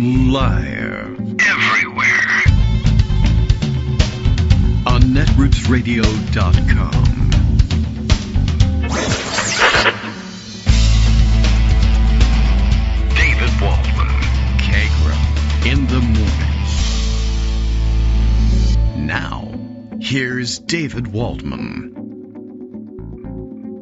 Live. Everywhere. On netrootsradio.com. David Waldman. Kagro. In the morning. Now, here's David Waldman.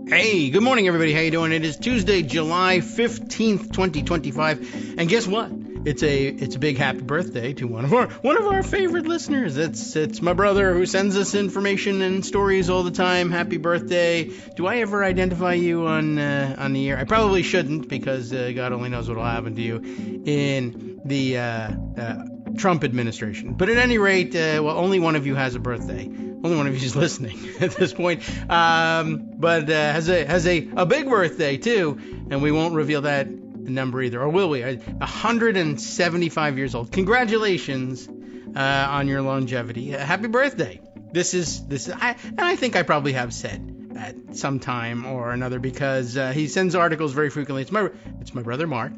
Hey, good morning, everybody. How you doing? It is Tuesday, July 15th, 2025. And guess what? It's a big happy birthday to one of our favorite listeners. It's my brother who sends us information and stories all the time. Happy birthday. Do I ever identify you on the air? I probably shouldn't, because God only knows what will happen to you in the Trump administration. But at any rate, only one of you has a birthday. Only one of you is listening at this point, but has a big birthday too, and we won't reveal that number either, or will we? 175 years old. Congratulations on your longevity. Happy birthday. This is I think I probably have said at some time or another, because he sends articles very frequently. It's my brother Mark,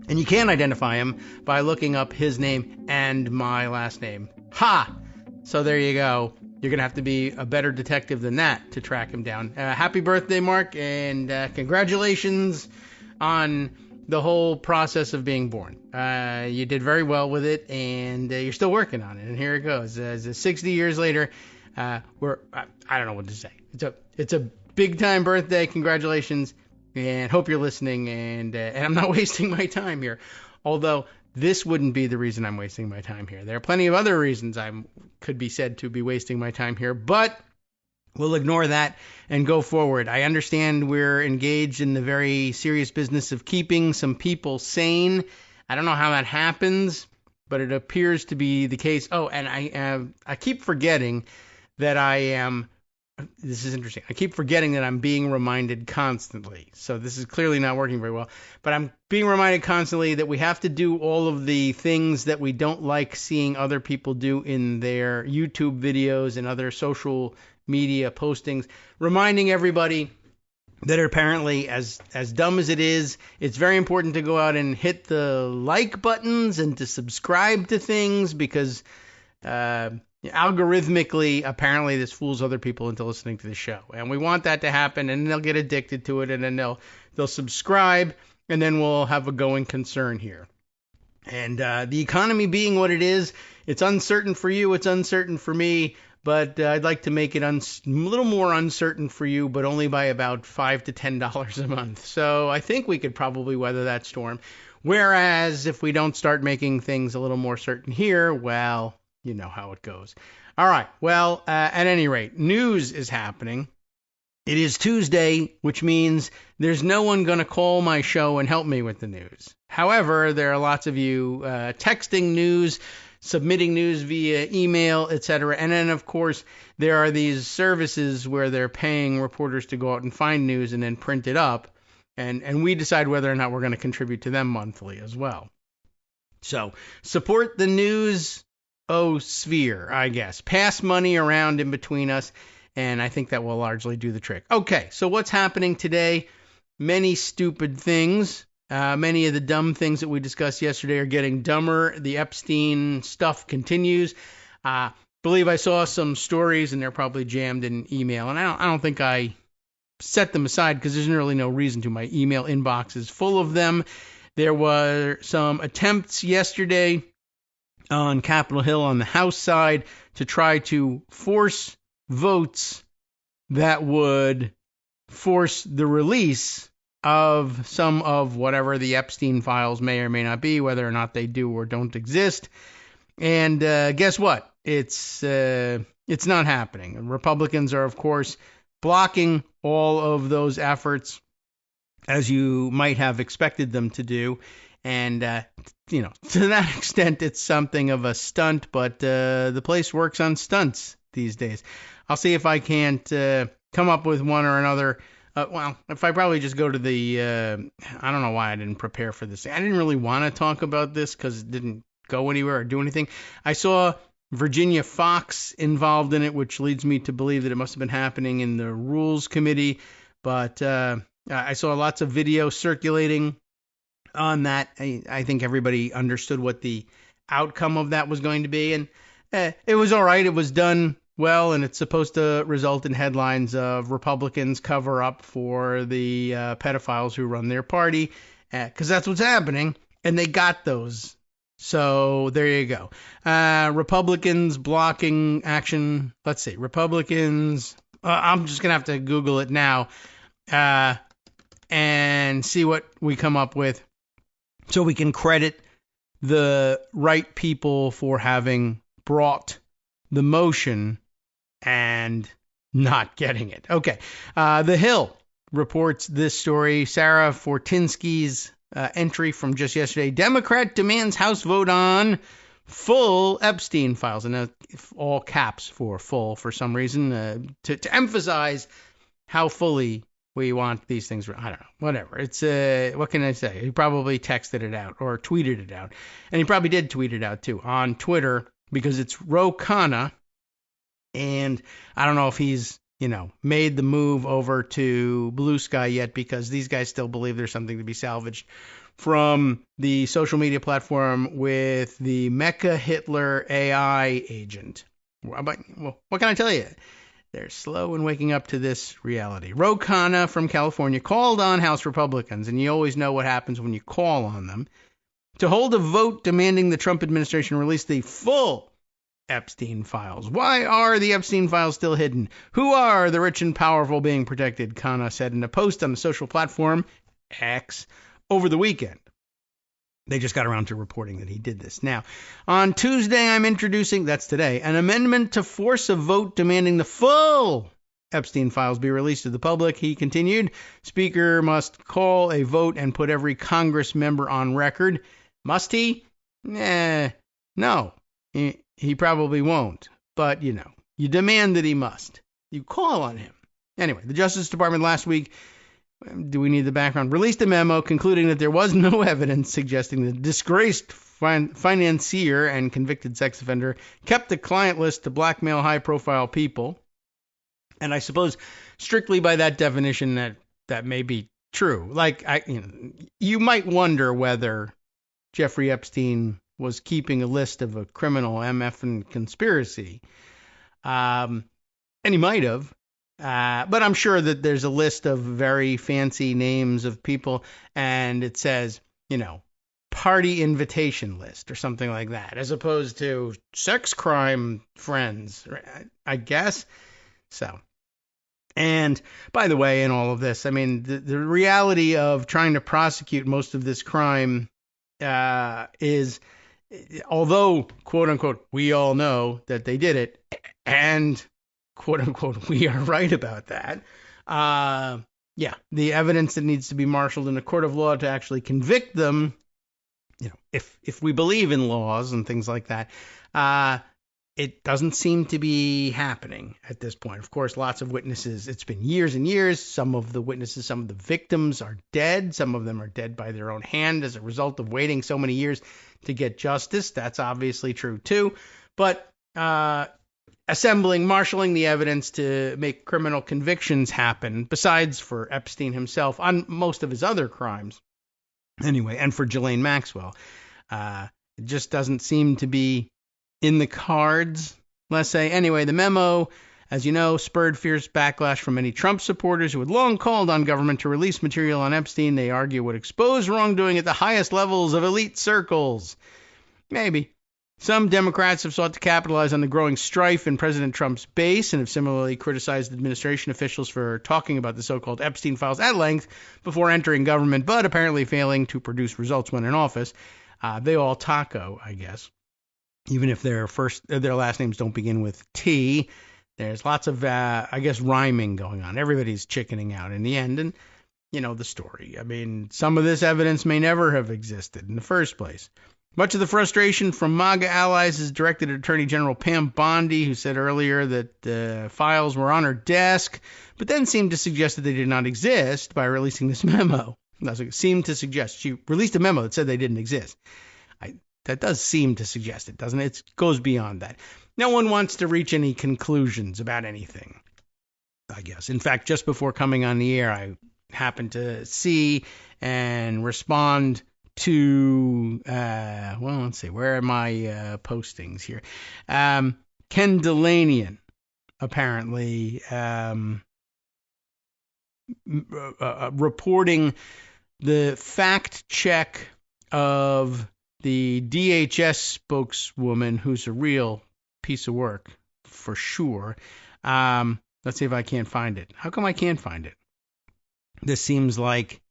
and you can identify him by looking up his name and my last name. Ha! So there you go. You're going to have to be a better detective than that to track him down. Happy birthday, Mark, and congratulations on the whole process of being born. You did very well with it, and you're still working on it. And here it goes. 60 years later, I don't know what to say. It's a big-time birthday. Congratulations, and hope you're listening, and I'm not wasting my time here. Although this wouldn't be the reason I'm wasting my time here. There are plenty of other reasons I could be said to be wasting my time here, but we'll ignore that and go forward. I understand we're engaged in the very serious business of keeping some people sane. I don't know how that happens, but it appears to be the case. Oh, and I keep forgetting that this is interesting. I keep forgetting that I'm being reminded constantly. So this is clearly not working very well. But I'm being reminded constantly that we have to do all of the things that we don't like seeing other people do in their YouTube videos and other social media postings. Reminding everybody that apparently, as dumb as it is, it's very important to go out and hit the like buttons and to subscribe to things, because algorithmically, apparently, this fools other people into listening to the show, and we want that to happen, and they'll get addicted to it, and then they'll subscribe, and then we'll have a going concern here. And the economy being what it is, it's uncertain for you, it's uncertain for me, but I'd like to make it a little more uncertain for you, but only by about $5 to $10 a month. So I think we could probably weather that storm. Whereas if we don't start making things a little more certain here, well, you know how it goes. All right. Well, at any rate, news is happening. It is Tuesday, which means there's no one going to call my show and help me with the news. However, there are lots of you texting news, submitting news via email, etc. And then, of course, there are these services where they're paying reporters to go out and find news and then print it up. And we decide whether or not we're going to contribute to them monthly as well. So support the news sphere, I guess. Pass money around in between us, and I think that will largely do the trick. Okay, so what's happening today? Many stupid things. Many of the dumb things that we discussed yesterday are getting dumber. The Epstein stuff continues. Believe I saw some stories, and they're probably jammed in email, and I don't think I set them aside, because there's really no reason to. My email inbox is full of them. There were some attempts yesterday on Capitol Hill on the House side to try to force votes that would force the release of some of whatever the Epstein files may or may not be, whether or not they do or don't exist. And guess what? It's not happening. Republicans are, of course, blocking all of those efforts, as you might have expected them to do. And, to that extent, it's something of a stunt, but the place works on stunts these days. I'll see if I can't come up with one or another. If I probably just go to the, I don't know why I didn't prepare for this. I didn't really want to talk about this because it didn't go anywhere or do anything. I saw Virginia Fox involved in it, which leads me to believe that it must have been happening in the Rules Committee. But I saw lots of video circulating on that. I think everybody understood what the outcome of that was going to be, and it was all right. It was done well, and it's supposed to result in headlines of Republicans cover up for the pedophiles who run their party, because that's what's happening, and they got those. So there you go. Republicans blocking action. Let's see. Republicans. I'm just going to have to Google it now and see what we come up with so we can credit the right people for having brought the motion and not getting it. Okay. The Hill reports this story. Sarah Fortinsky's entry from just yesterday. Democrat demands House vote on full Epstein files. And all caps for full for some reason to emphasize how fully we want these things. I don't know. Whatever. It's what can I say? He probably texted it out or tweeted it out. And he probably did tweet it out too on Twitter because it's Ro Khanna. And I don't know if he's made the move over to Blue Sky yet, because these guys still believe there's something to be salvaged from the social media platform with the Mecha Hitler AI agent. But what can I tell you? They're slow in waking up to this reality. Ro Khanna from California called on House Republicans, and you always know what happens when you call on them, to hold a vote demanding the Trump administration release the full Epstein files. Why are the Epstein files still hidden? Who are the rich and powerful being protected? Khanna said in a post on the social platform X over the weekend. They just got around to reporting that he did this. Now, on Tuesday, I'm introducing, that's today, an amendment to force a vote demanding the full Epstein files be released to the public. He continued, Speaker must call a vote and put every Congress member on record. Must he? No. He probably won't, but you demand that he must. You call on him. Anyway, the Justice Department last week, do we need the background, released a memo concluding that there was no evidence suggesting the disgraced financier and convicted sex offender kept the client list to blackmail high-profile people. And I suppose strictly by that definition that may be true. Like, you might wonder whether Jeffrey Epstein was keeping a list of a criminal MF and conspiracy. And he might have. But I'm sure that there's a list of very fancy names of people, and it says, party invitation list or something like that, as opposed to sex crime friends, I guess. So, and by the way, in all of this, I mean, the reality of trying to prosecute most of this crime is, although, quote unquote, we all know that they did it, and quote unquote, we are right about that. The evidence that needs to be marshaled in a court of law to actually convict them, if we believe in laws and things like that, it doesn't seem to be happening at this point. Of course, lots of witnesses. It's been years and years. Some of the witnesses, some of the victims are dead. Some of them are dead by their own hand as a result of waiting so many years to get justice. That's obviously true too. But marshaling the evidence to make criminal convictions happen, besides for Epstein himself on most of his other crimes, anyway, and for Ghislaine Maxwell, it just doesn't seem to be in the cards, let's say. Anyway, the memo, as you know, spurred fierce backlash from many Trump supporters who had long called on government to release material on Epstein they argue would expose wrongdoing at the highest levels of elite circles. Maybe. Some Democrats have sought to capitalize on the growing strife in President Trump's base and have similarly criticized administration officials for talking about the so-called Epstein files at length before entering government, but apparently failing to produce results when in office. They all taco, I guess. Even if their last names don't begin with T, there's lots of, rhyming going on. Everybody's chickening out in the end. And, the story. I mean, some of this evidence may never have existed in the first place. Much of the frustration from MAGA allies is directed at Attorney General Pam Bondi, who said earlier that the files were on her desk, but then seemed to suggest that they did not exist by releasing this memo. Seemed to suggest. She released a memo that said they didn't exist. That does seem to suggest it, doesn't it? It goes beyond that. No one wants to reach any conclusions about anything, I guess. In fact, just before coming on the air, I happened to see and respond to, well, let's see, where are my postings here? Ken Delanian, apparently, reporting the fact check of the DHS spokeswoman, who's a real piece of work for sure. Let's see if I can't find it. How come I can't find it? This seems like,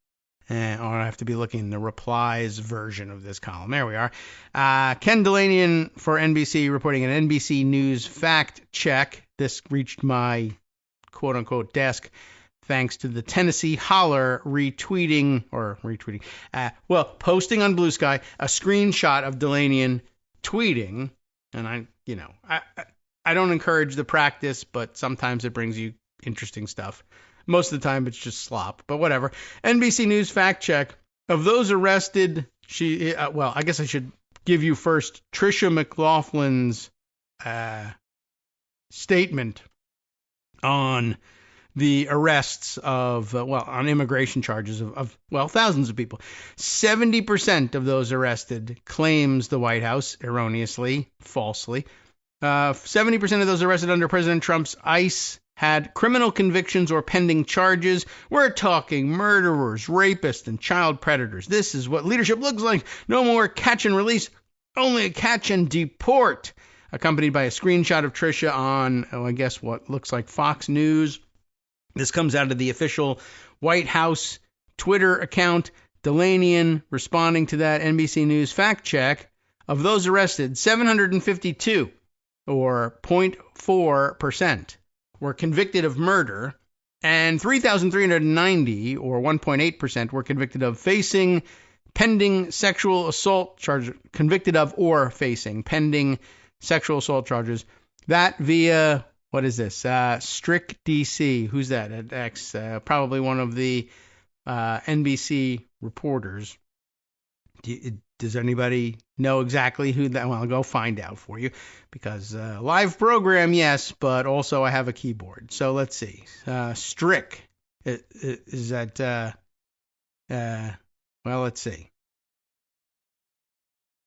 or I have to be looking in the replies version of this column. There we are. Ken Delanian for NBC reporting an NBC News fact check. This reached my quote-unquote desk thanks to the Tennessee Holler posting on Blue Sky a screenshot of Delanian tweeting. And I don't encourage the practice, but sometimes it brings you interesting stuff. Most of the time, it's just slop, but whatever. NBC News fact check. Of those arrested, I guess I should give you first Tricia McLaughlin's statement on the arrests of, on immigration charges of thousands of people. 70% of those arrested claims the White House, erroneously, falsely. 70% of those arrested under President Trump's ICE had criminal convictions or pending charges. We're talking murderers, rapists, and child predators. This is what leadership looks like. No more catch and release, only catch and deport. Accompanied by a screenshot of Tricia on, I guess what looks like Fox News. This comes out of the official White House Twitter account. Delanian responding to that NBC News fact check. Of those arrested, 752, or 0.4%, were convicted of murder, and 3,390, or 1.8%, were convicted of facing pending sexual assault charges, convicted of or facing pending sexual assault charges. That via, what is this? Strick DC. Who's that? At X. Probably one of the NBC reporters. Does anybody know exactly who that? Well, I'll go find out for you, because live program, yes, but also I have a keyboard. So let's see. Strick. Is that, well, let's see.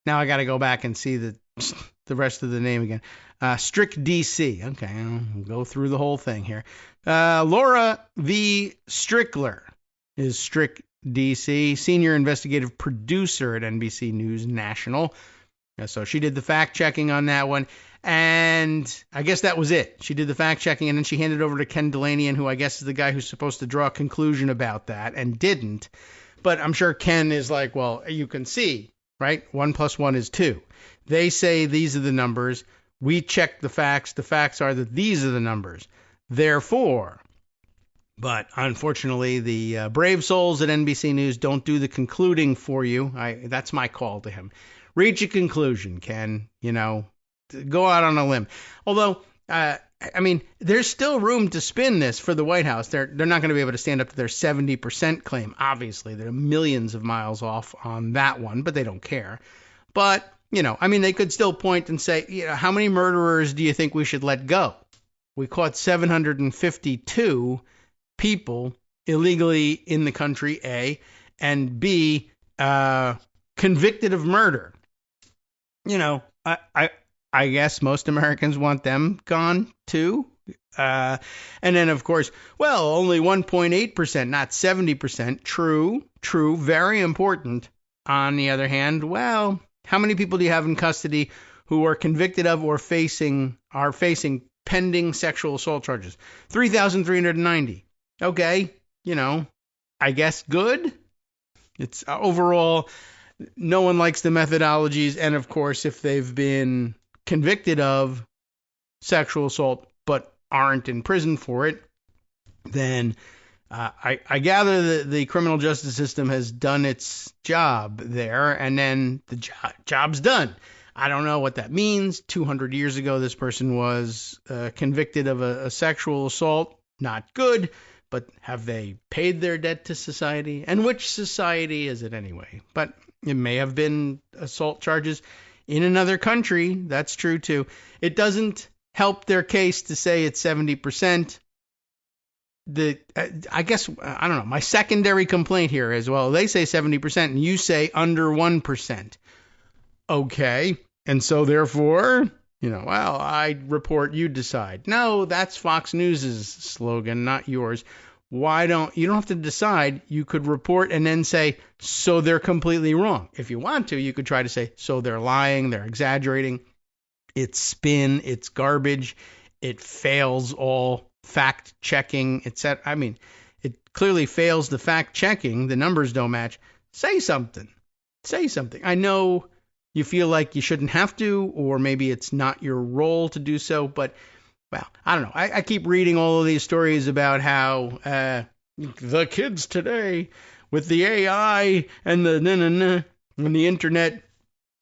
Now I got to go back and see the rest of the name again. Strick DC. Okay, I'll go through the whole thing here. Laura V. Strickler is Strick DC, senior investigative producer at NBC News National. So she did the fact checking on that one, and I guess that was it. She did the fact checking, and then she handed over to Ken Delanian, who I guess is the guy who's supposed to draw a conclusion about that, and didn't. But I'm sure Ken is like, well, you can see, right? 1 + 1 is 2. They say these are the numbers. We check the facts. The facts are that these are the numbers. Therefore, but unfortunately, the brave souls at NBC News don't do the concluding for you. That's my call to him. Reach a conclusion, Ken. Go out on a limb. Although, there's still room to spin this for the White House. They're not going to be able to stand up to their 70% claim. Obviously, they're millions of miles off on that one, but they don't care. But, they could still point and say, how many murderers do you think we should let go? We caught 752 people illegally in the country, A, and B, convicted of murder. I guess most Americans want them gone too. And then, of course, only 1.8%, not 70%. True, very important. On the other hand, how many people do you have in custody who are convicted of or are facing pending sexual assault charges? 3,390. Okay, I guess good. It's overall, no one likes the methodologies. And of course, if they've been convicted of sexual assault but aren't in prison for it, then I gather the criminal justice system has done its job there, and then the job's done. I don't know what that means. 200 years ago, this person was convicted of a sexual assault. Not good. But have they paid their debt to society? And which society is it anyway? But it may have been assault charges in another country. That's true, too. It doesn't help their case to say it's 70%. I guess, I don't know, my secondary complaint here is, well, they say 70% and you say under 1%. Okay. And so therefore, well, I report, you decide. No, that's Fox News's slogan, not yours. You don't have to decide. You could report and then say, so they're completely wrong. If you want to, you could try to say, so they're lying, they're exaggerating. It's spin, it's garbage. It fails all fact checking, etc. I mean, it clearly fails the fact checking. The numbers don't match. Say something. I know you feel like you shouldn't have to, or maybe it's not your role to do so, but, well, I don't know. I keep reading all of these stories about how the kids today with the AI and the and the internet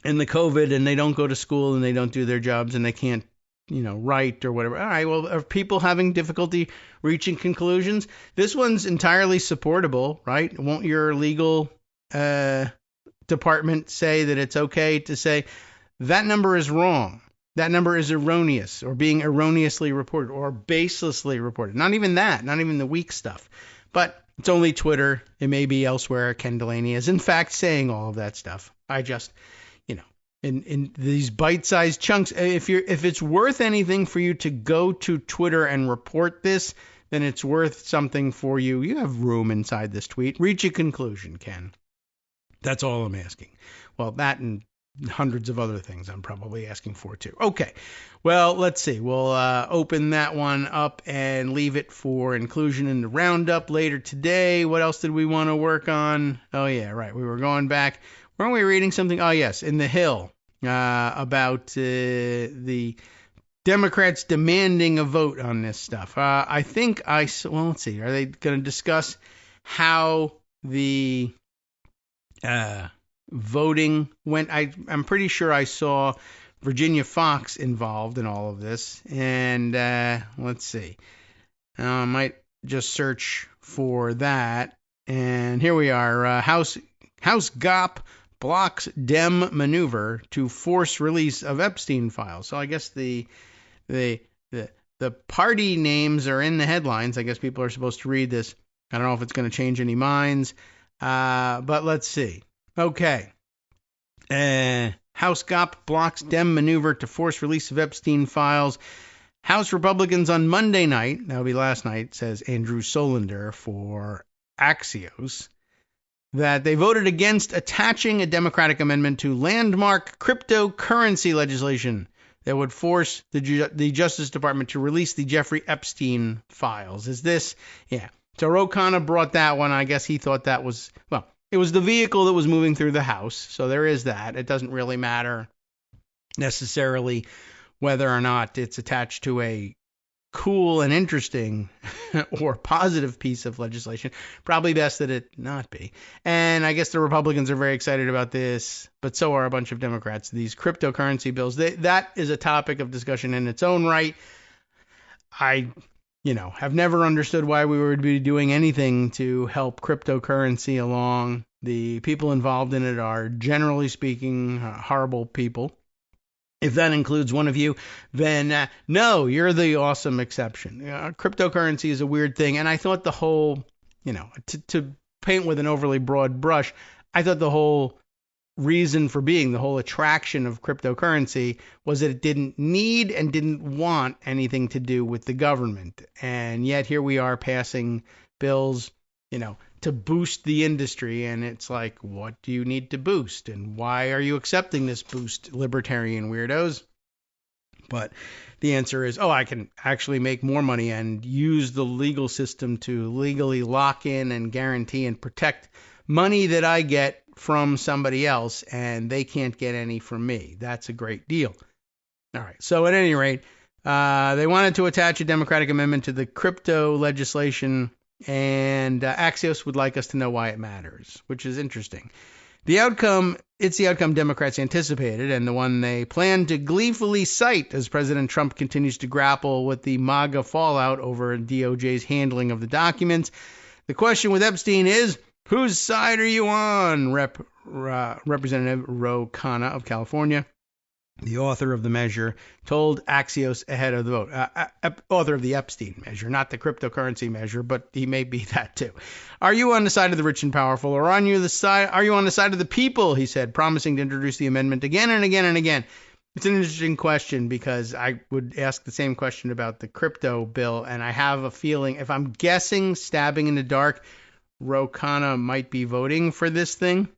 and the COVID, and they don't go to school and they don't do their jobs and they can't write or whatever. All right, well, are people having difficulty reaching conclusions? This one's entirely supportable, right? Won't your legal department say that it's okay to say that number is wrong, that number is erroneous, or being erroneously reported, or baselessly reported? Not even that, not even the weak stuff. But it's only Twitter. It may be elsewhere. Ken Delaney is, in fact, saying all of that stuff. I just, in these bite-sized chunks, if it's worth anything for you to go to Twitter and report this, then it's worth something for you. You have room inside this tweet. Reach a conclusion, Ken. That's all I'm asking. Well, that and hundreds of other things I'm probably asking for too. Okay, well, let's see. We'll open that one up and leave it for inclusion in the roundup later today. What else did we want to work on? Oh, yeah, right. We were going back. Weren't we reading something? Oh, yes, in the Hill about the Democrats demanding a vote on this stuff. I think well, let's see. Are they going to discuss how the voting went? I'm pretty sure I saw Virginia Fox involved in all of this. And let's see. I might just search for that. And here we are. House GOP blocks Dem maneuver to force release of Epstein files. So I guess the party names are in the headlines. I guess people are supposed to read this. I don't know if it's going to change any minds. But let's see. Okay. House GOP blocks Dem maneuver to force release of Epstein files. House Republicans on Monday night, that'll be last night, says Andrew Solinder for Axios, that they voted against attaching a Democratic amendment to landmark cryptocurrency legislation that would force the Justice Department to release the Jeffrey Epstein files. Is this? Yeah. So Ro Khanna brought that one. I guess he thought that was, well, it was the vehicle that was moving through the House. So there is that. It doesn't really matter necessarily whether or not it's attached to a cool and interesting or positive piece of legislation. Probably best that it not be. And I guess the Republicans are very excited about this, but so are a bunch of Democrats. These cryptocurrency bills, that is a topic of discussion in its own right. I have never understood why we would be doing anything to help cryptocurrency along. The people involved in it are, generally speaking, horrible people. If that includes one of you, then no, you're the awesome exception. Cryptocurrency is a weird thing, and I thought the whole, to paint with an overly broad brush, I thought the whole reason for being, the whole attraction of cryptocurrency was that it didn't need and didn't want anything to do with the government. And yet here we are passing bills, to boost the industry. And it's like, what do you need to boost? And why are you accepting this boost, libertarian weirdos? But the answer is, I can actually make more money and use the legal system to legally lock in and guarantee and protect money that I get from somebody else, and they can't get any from me. That's a great deal. All right. So at any rate, they wanted to attach a Democratic amendment to the crypto legislation, and Axios would like us to know why it matters, which is interesting. It's the outcome Democrats anticipated, and the one they plan to gleefully cite as President Trump continues to grapple with the MAGA fallout over DOJ's handling of the documents. The question with Epstein is, whose side are you on, Representative Ro Khanna of California? the author of the measure, told Axios ahead of the vote. Author of the Epstein measure, not the cryptocurrency measure, but he may be that too. Are you on the side of the rich and powerful, or are you on the side of the people? He said, promising to introduce the amendment again and again and again. It's an interesting question because I would ask the same question about the crypto bill, and I have a feeling, if I'm guessing, stabbing in the dark, Ro Khanna might be voting for this thing.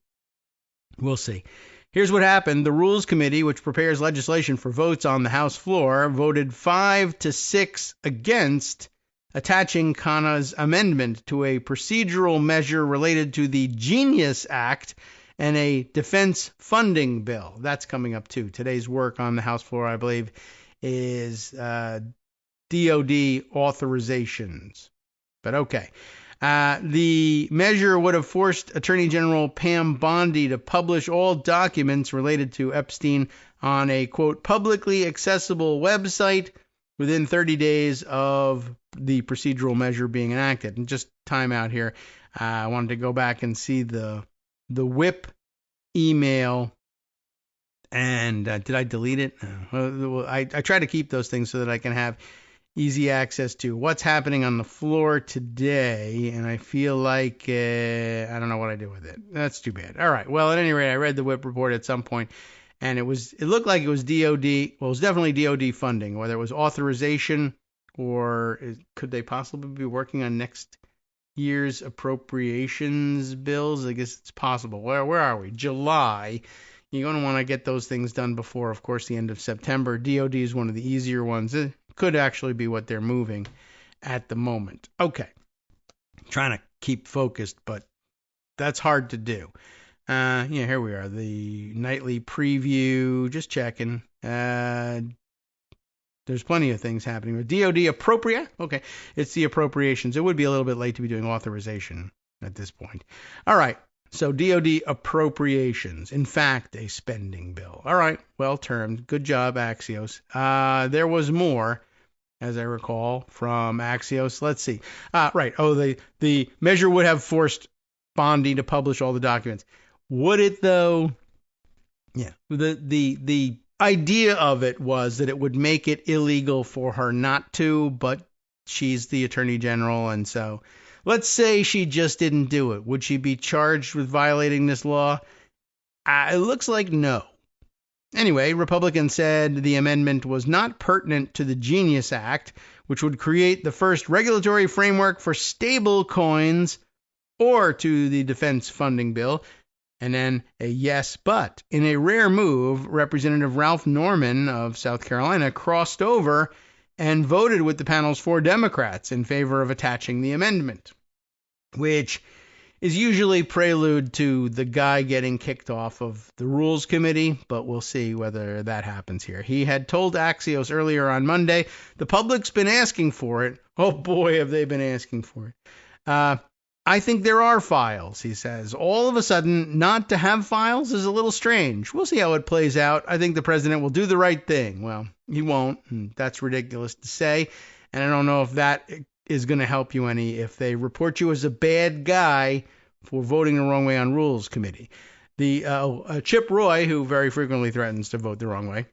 We'll see. Here's what happened. The Rules Committee, which prepares legislation for votes on the House floor, voted 5-6 against attaching Khanna's amendment to a procedural measure related to the Genius Act and a defense funding bill. That's coming up too. Today's work on the House floor, I believe, is DOD authorizations. But okay. The measure would have forced Attorney General Pam Bondi to publish all documents related to Epstein on a, quote, publicly accessible website within 30 days of the procedural measure being enacted. And just time out here. I wanted to go back and see the whip email. And did I delete it? No. I try to keep those things so that I can have easy access to what's happening on the floor today, and I feel like I don't know what I do with it. That's too bad. All right. Well, at any rate, I read the whip report at some point, and it looked like it was DOD. Well, it was definitely DOD funding, whether it was authorization or could they possibly be working on next year's appropriations bills? I guess it's possible. Where are we? July. You're going to want to get those things done before, of course, the end of September. DOD is one of the easier ones. It could actually be what they're moving at the moment. Okay. Trying to keep focused, but that's hard to do. Here we are. The nightly preview. Just checking. There's plenty of things happening. With DOD appropriate. Okay. It's the appropriations. It would be a little bit late to be doing authorization at this point. All right. So DOD appropriations, in fact, a spending bill. All right, well termed. Good job, Axios. There was more, as I recall, from Axios. Let's see. Right. Oh, the measure would have forced Bondi to publish all the documents. Would it though? Yeah. The idea of it was that it would make it illegal for her not to, but she's the Attorney General, and so. Let's say she just didn't do it. Would she be charged with violating this law? It looks like no. Anyway, Republicans said the amendment was not pertinent to the Genius Act, which would create the first regulatory framework for stable coins, or to the defense funding bill. And then a yes, but. In a rare move, Representative Ralph Norman of South Carolina crossed over and voted with the panel's 4 Democrats in favor of attaching the amendment, which is usually prelude to the guy getting kicked off of the Rules Committee, but we'll see whether that happens here. He had told Axios earlier on Monday, the public's been asking for it. Oh boy, have they been asking for it. I think there are files, he says. All of a sudden, not to have files is a little strange. We'll see how it plays out. I think the president will do the right thing. Well, he won't, and that's ridiculous to say. And I don't know if that is going to help you any if they report you as a bad guy for voting the wrong way on Rules Committee. The Chip Roy, who very frequently threatens to vote the wrong way,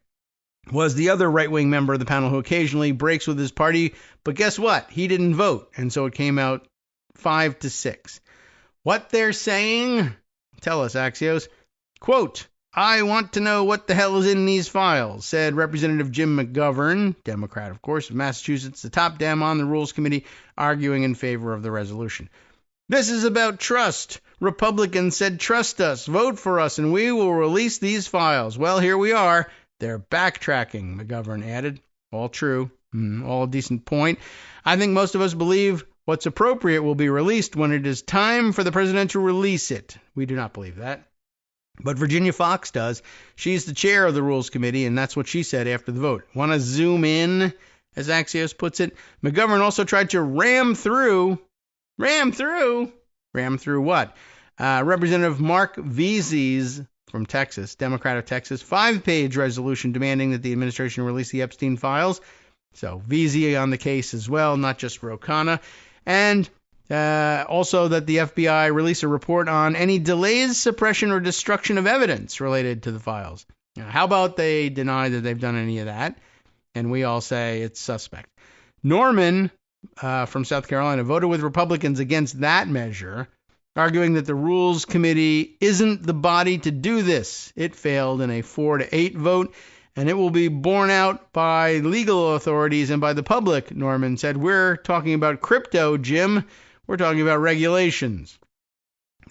was the other right-wing member of the panel who occasionally breaks with his party. But guess what? He didn't vote, and so it came out 5-6. What they're saying? Tell us, Axios. Quote, I want to know what the hell is in these files, said Representative Jim McGovern, Democrat, of course, of Massachusetts, the top Dem on the Rules Committee, arguing in favor of the resolution. This is about trust. Republicans said, trust us, vote for us, and we will release these files. Well, here we are. They're backtracking, McGovern added. All true. All a decent point. I think most of us believe what's appropriate will be released when it is time for the president to release it. We do not believe that. But Virginia Fox does. She's the chair of the Rules Committee, and that's what she said after the vote. Want to zoom in, as Axios puts it? McGovern also tried to ram through what? Representative Mark Veazey's, from Texas, Democrat of Texas, 5-page resolution demanding that the administration release the Epstein files. So Veazey on the case as well, not just Ro Khanna. And also that the FBI release a report on any delays, suppression, or destruction of evidence related to the files. Now, how about they deny that they've done any of that, and we all say it's suspect. Norman from South Carolina voted with Republicans against that measure, arguing that the Rules Committee isn't the body to do this. It failed in a 4-8 vote, and it will be borne out by legal authorities and by the public, Norman said. We're talking about crypto, Jim. We're talking about regulations.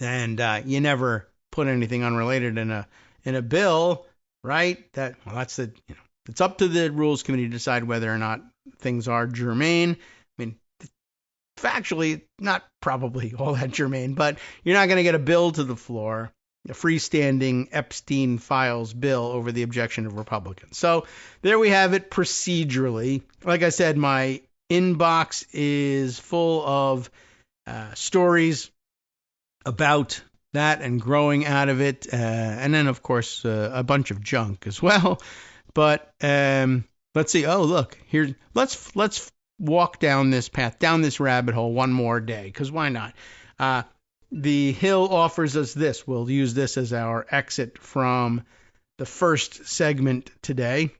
And you never put anything unrelated in a bill, right? It's up to the Rules Committee to decide whether or not things are germane. I mean, factually, not probably all that germane, but you're not going to get a bill to the floor, a freestanding Epstein files bill, over the objection of Republicans. So there we have it procedurally. Like I said, my inbox is full of stories about that and growing out of it, and then, of course, a bunch of junk as well. But let's see. Oh, look, here. Let's walk down this path, down this rabbit hole one more day, because why not? The Hill offers us this. We'll use this as our exit from the first segment today.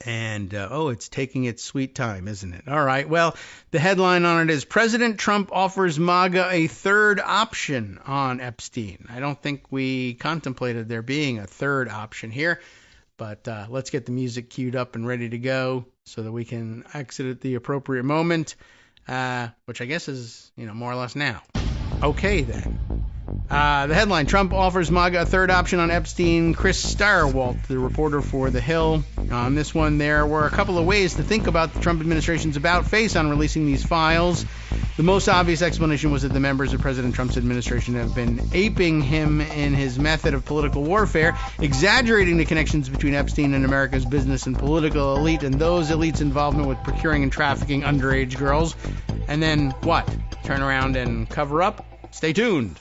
And, it's taking its sweet time, isn't it? All right, well, the headline on it is President Trump offers MAGA a third option on Epstein. I don't think we contemplated there being a third option here, but let's get the music queued up and ready to go so that we can exit at the appropriate moment, which I guess is, more or less now. Okay, then. The headline, Trump offers MAGA a third option on Epstein. Chris Stirewalt, the reporter for The Hill. On this one, there were a couple of ways to think about the Trump administration's about-face on releasing these files. The most obvious explanation was that the members of President Trump's administration have been aping him in his method of political warfare, exaggerating the connections between Epstein and America's business and political elite and those elites' involvement with procuring and trafficking underage girls. And then what? Turn around and cover up? Stay tuned.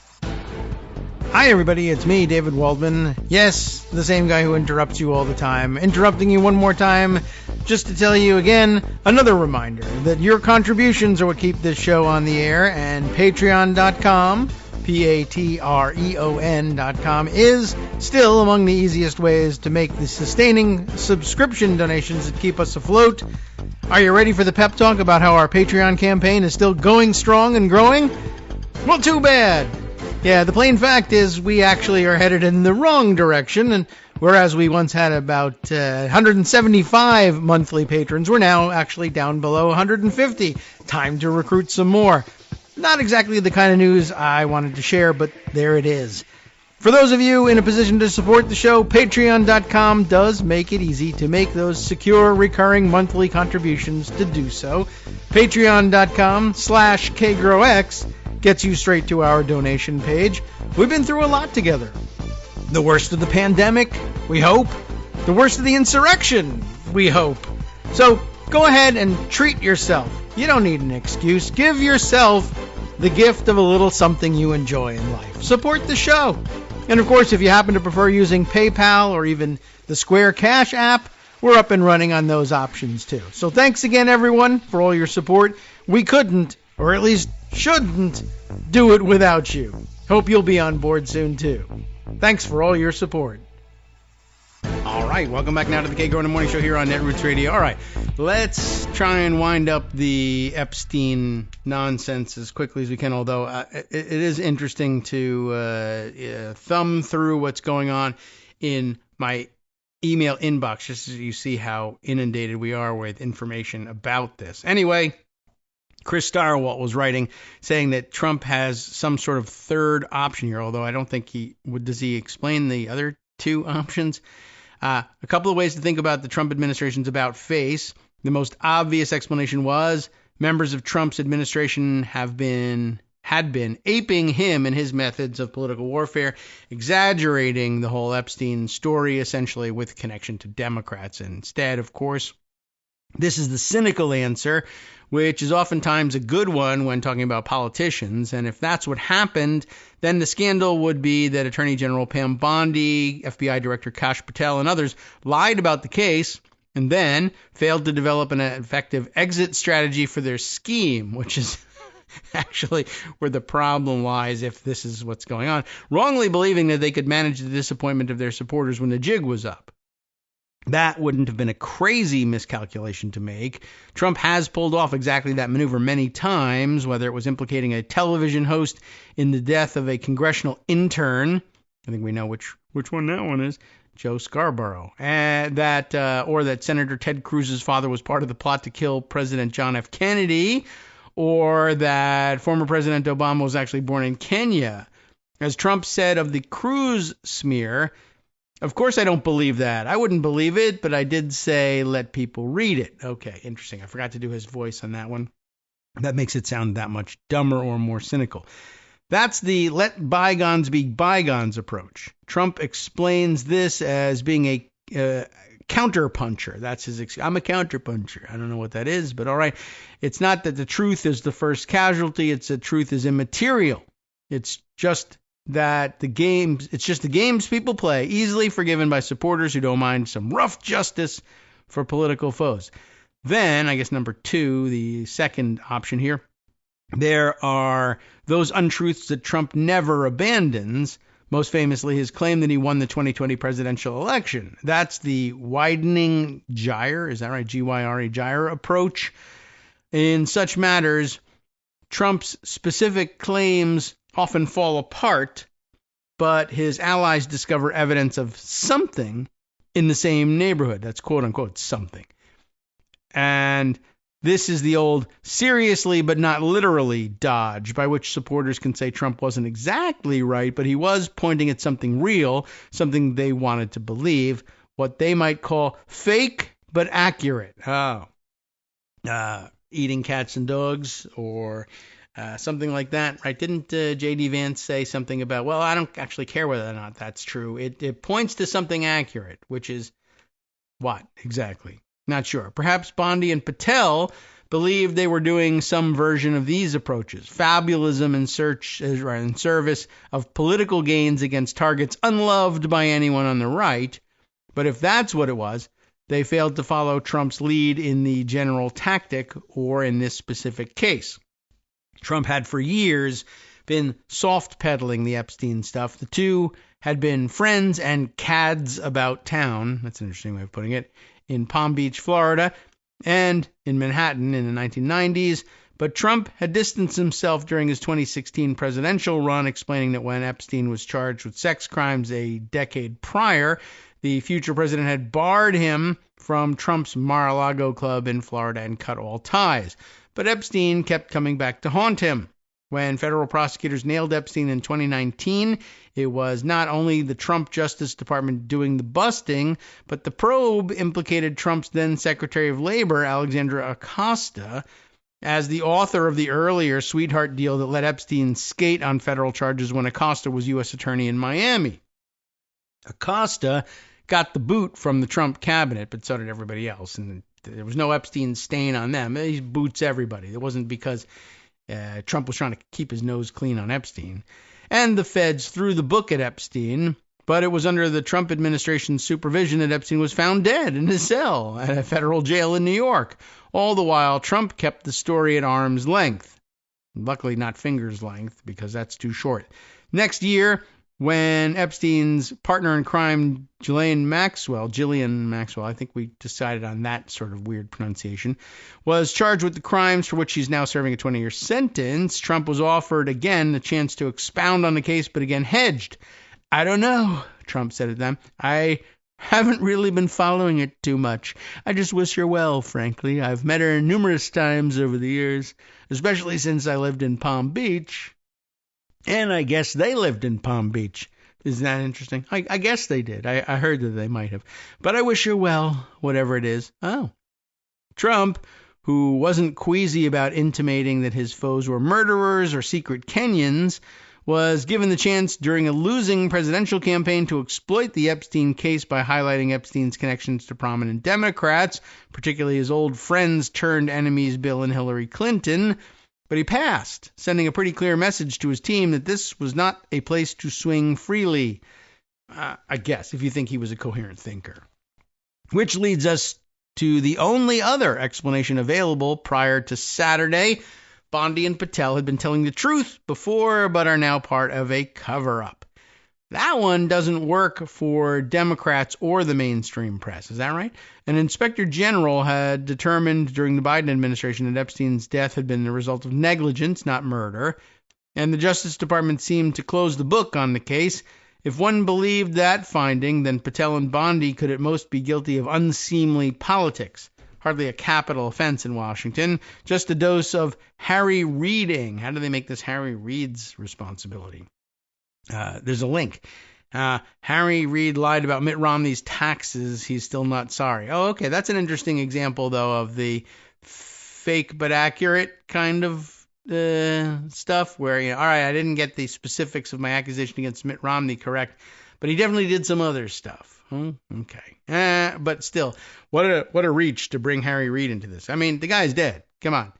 Hi, everybody. It's me, David Waldman. Yes, the same guy who interrupts you all the time. Interrupting you one more time just to tell you again, another reminder that your contributions are what keep this show on the air, and Patreon.com, Patreon.com, is still among the easiest ways to make the sustaining subscription donations that keep us afloat. Are you ready for the pep talk about how our Patreon campaign is still going strong and growing? Well, too bad. Yeah, the plain fact is we actually are headed in the wrong direction, and whereas we once had about 175 monthly patrons, we're now actually down below 150. Time to recruit some more. Not exactly the kind of news I wanted to share, but there it is. For those of you in a position to support the show, Patreon.com does make it easy to make those secure, recurring monthly contributions to do so. Patreon.com/KagroX gets you straight to our donation page. We've been through a lot together. The worst of the pandemic, we hope. The worst of the insurrection, we hope. So go ahead and treat yourself. You don't need an excuse. Give yourself the gift of a little something you enjoy in life. Support the show. And of course, if you happen to prefer using PayPal or even the Square Cash app, we're up and running on those options too. So thanks again, everyone, for all your support. We couldn't, or at least shouldn't, do it without you. Hope you'll be on board soon too. Thanks for all your support. All right, welcome back now to the Kagro in the Morning Show here on Netroots Radio. All right, let's try and wind up the Epstein nonsense as quickly as we can, although it is interesting to thumb through what's going on in my email inbox, just as you see how inundated we are with information about this. Anyway, Chris Stirewalt was writing, saying that Trump has some sort of third option here, although I don't think does he explain the other two options? A couple of ways to think about the Trump administration's about face. The most obvious explanation was members of Trump's administration had been aping him and his methods of political warfare, exaggerating the whole Epstein story, essentially with connection to Democrats. And instead, of course, this is the cynical answer, which is oftentimes a good one when talking about politicians. And if that's what happened, then the scandal would be that Attorney General Pam Bondi, FBI Director Kash Patel, and others lied about the case and then failed to develop an effective exit strategy for their scheme, which is actually where the problem lies if this is what's going on, wrongly believing that they could manage the disappointment of their supporters when the jig was up. That wouldn't have been a crazy miscalculation to make. Trump has pulled off exactly that maneuver many times, whether it was implicating a television host in the death of a congressional intern. I think we know which one that one is. Joe Scarborough. Or that Senator Ted Cruz's father was part of the plot to kill President John F. Kennedy, or that former President Obama was actually born in Kenya. As Trump said of the Cruz smear, of course I don't believe that. I wouldn't believe it, but I did say let people read it. Okay, interesting. I forgot to do his voice on that one. That makes it sound that much dumber or more cynical. That's the let bygones be bygones approach. Trump explains this as being a counterpuncher. That's his I'm a counterpuncher. I don't know what that is, but all right. It's not that the truth is the first casualty. It's that truth is immaterial. It's just the games people play, easily forgiven by supporters who don't mind some rough justice for political foes. Then, I guess number 2, the second option here, there are those untruths that Trump never abandons, most famously his claim that he won the 2020 presidential election. That's the widening gyre, is that right? G-Y-R-E, gyre approach. In such matters, Trump's specific claims often fall apart, but his allies discover evidence of something in the same neighborhood. That's quote-unquote something. And this is the old seriously but not literally dodge, by which supporters can say Trump wasn't exactly right, but he was pointing at something real, something they wanted to believe, what they might call fake but accurate. Eating cats and dogs, or something like that, right? Didn't J.D. Vance say something about, well, I don't actually care whether or not that's true. It points to something accurate, which is what exactly? Not sure. Perhaps Bondi and Patel believed they were doing some version of these approaches. Fabulism in service of political gains against targets unloved by anyone on the right. But if that's what it was, they failed to follow Trump's lead in the general tactic or in this specific case. Trump had for years been soft peddling the Epstein stuff. The two had been friends and cads about town. That's an interesting way of putting it. In Palm Beach, Florida, and in Manhattan in the 1990s. But Trump had distanced himself during his 2016 presidential run, explaining that when Epstein was charged with sex crimes a decade prior, the future president had barred him from Trump's Mar-a-Lago club in Florida and cut all ties. But Epstein kept coming back to haunt him. When federal prosecutors nailed Epstein in 2019, it was not only the Trump Justice Department doing the busting, but the probe implicated Trump's then Secretary of Labor, Alexandria Acosta, as the author of the earlier sweetheart deal that let Epstein skate on federal charges when Acosta was U.S. Attorney in Miami. Acosta got the boot from the Trump cabinet, but so did everybody else, and there was no Epstein stain on them. He boots everybody. It wasn't because Trump was trying to keep his nose clean on Epstein. And the feds threw the book at Epstein, but it was under the Trump administration's supervision that Epstein was found dead in his cell at a federal jail in New York. All the while, Trump kept the story at arm's length. Luckily, not finger's length, because that's too short. Next year, when Epstein's partner in crime, Ghislaine Maxwell, I think we decided on that sort of weird pronunciation, was charged with the crimes for which she's now serving a 20-year sentence, Trump was offered again the chance to expound on the case, but again hedged. I don't know, Trump said to them. I haven't really been following it too much. I just wish her well, frankly. I've met her numerous times over the years, especially since I lived in Palm Beach. And I guess they lived in Palm Beach. Isn't that interesting? I guess they did. I heard that they might have. But I wish her well, whatever it is. Oh. Trump, who wasn't queasy about intimating that his foes were murderers or secret Kenyans, was given the chance during a losing presidential campaign to exploit the Epstein case by highlighting Epstein's connections to prominent Democrats, particularly his old friends turned enemies Bill and Hillary Clinton. But he passed, sending a pretty clear message to his team that this was not a place to swing freely, I guess, if you think he was a coherent thinker. Which leads us to the only other explanation available prior to Saturday Bondi and Patel had been telling the truth before, but are now part of a cover-up. That one doesn't work for Democrats or the mainstream press. Is that right? An inspector general had determined during the Biden administration that Epstein's death had been the result of negligence, not murder. And the Justice Department seemed to close the book on the case. If one believed that finding, then Patel and Bondi could at most be guilty of unseemly politics. Hardly a capital offense in Washington, just a dose of Harry Reiding. How do they make this Harry Reid's responsibility? There's a link. Harry Reid lied about Mitt Romney's taxes. He's still not sorry. Oh, okay. That's an interesting example, though, of the fake but accurate kind of stuff where, all right, I didn't get the specifics of my accusation against Mitt Romney correct, but he definitely did some other stuff. Okay. But still, what a reach to bring Harry Reid into this. I mean, the guy's dead. Come on.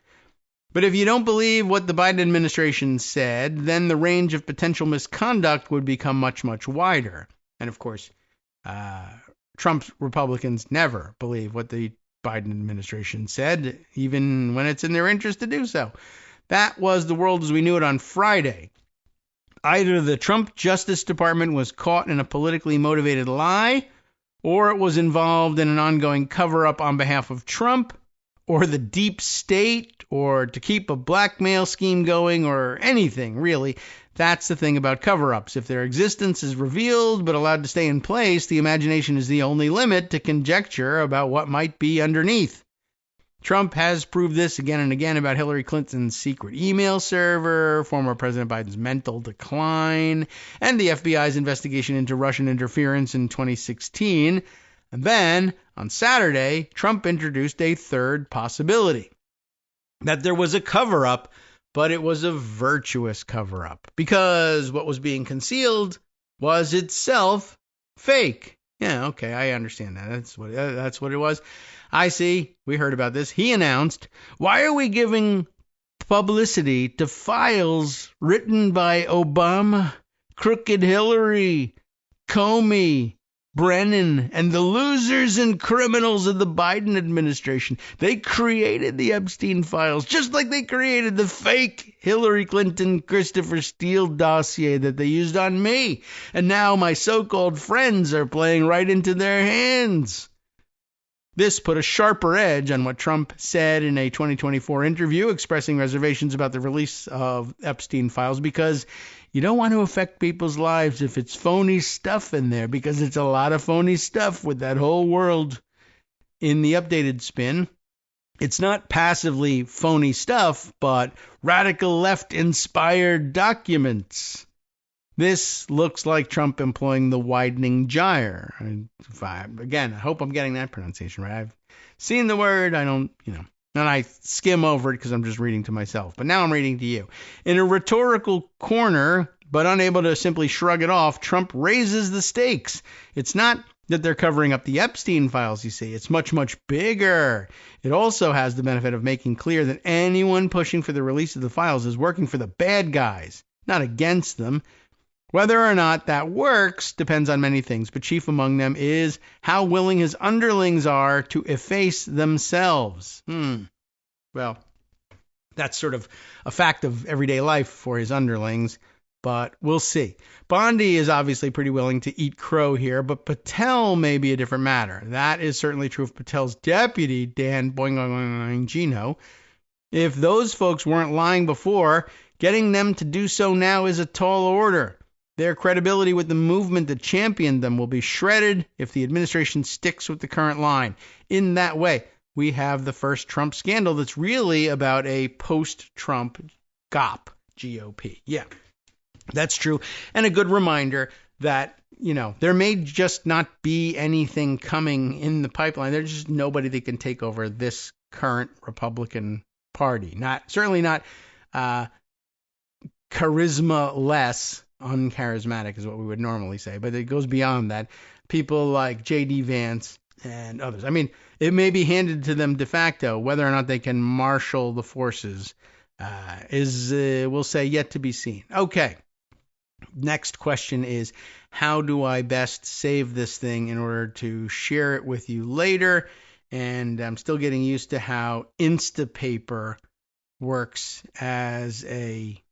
But if you don't believe what the Biden administration said, then the range of potential misconduct would become much, much wider. And of course, Trump's Republicans never believe what the Biden administration said, even when it's in their interest to do so. That was the world as we knew it on Friday. Either the Trump Justice Department was caught in a politically motivated lie, or it was involved in an ongoing cover-up on behalf of Trump, or the deep state, or to keep a blackmail scheme going, or anything, really. That's the thing about cover-ups. If their existence is revealed but allowed to stay in place, the imagination is the only limit to conjecture about what might be underneath. Trump has proved this again and again about Hillary Clinton's secret email server, former President Biden's mental decline, and the FBI's investigation into Russian interference in 2016. And then, on Saturday, Trump introduced a third possibility. That there was a cover-up, but it was a virtuous cover-up. Because what was being concealed was itself fake. Yeah, okay, I understand that. That's what it was. I see. We heard about this. He announced, why are we giving publicity to files written by Obama, Crooked Hillary, Comey, Brennan, and the losers and criminals of the Biden administration? They created the Epstein files, just like they created the fake Hillary Clinton, Christopher Steele dossier that they used on me. And now my so-called friends are playing right into their hands. This put a sharper edge on what Trump said in a 2024 interview, expressing reservations about the release of Epstein files because you don't want to affect people's lives if it's phony stuff in there, because it's a lot of phony stuff with that whole world. In the updated spin, it's not passively phony stuff, but radical left-inspired documents. This looks like Trump employing the widening gyre. Again, I hope I'm getting that pronunciation right. I've seen the word. I don't, and I skim over it because I'm just reading to myself. But now I'm reading to you. In a rhetorical corner, but unable to simply shrug it off, Trump raises the stakes. It's not that they're covering up the Epstein files, you see. It's much, much bigger. It also has the benefit of making clear that anyone pushing for the release of the files is working for the bad guys, not against them. Whether or not that works depends on many things, but chief among them is how willing his underlings are to efface themselves. Well, that's sort of a fact of everyday life for his underlings, but we'll see. Bondi is obviously pretty willing to eat crow here, but Patel may be a different matter. That is certainly true of Patel's deputy, Dan Boing. If those folks weren't lying before, getting them to do so now is a tall order. Their credibility with the movement that championed them will be shredded if the administration sticks with the current line. In that way, we have the first Trump scandal that's really about a post-Trump GOP. Yeah, that's true. And a good reminder that, there may just not be anything coming in the pipeline. There's just nobody that can take over this current Republican Party. Certainly not charisma-less. Uncharismatic is what we would normally say, but it goes beyond that. People like J.D. Vance and others. I mean, it may be handed to them de facto. Whether or not they can marshal the forces is, we'll say, yet to be seen. Okay. Next question is, how do I best save this thing in order to share it with you later? And I'm still getting used to how Instapaper works as a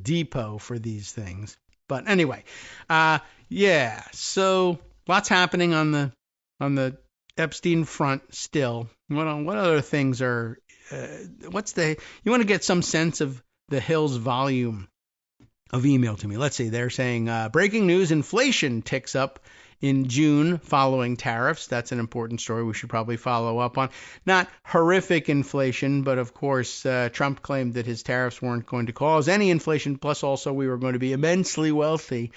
depot for these things. But anyway, so lots happening on the Epstein front still. What other things are? You want to get some sense of the Hill's volume of email to me. Let's see. They're saying breaking news: inflation ticks up in June following tariffs. That's an important story we should probably follow up on. Not horrific inflation, but of course, Trump claimed that his tariffs weren't going to cause any inflation. Plus, also, we were going to be immensely wealthy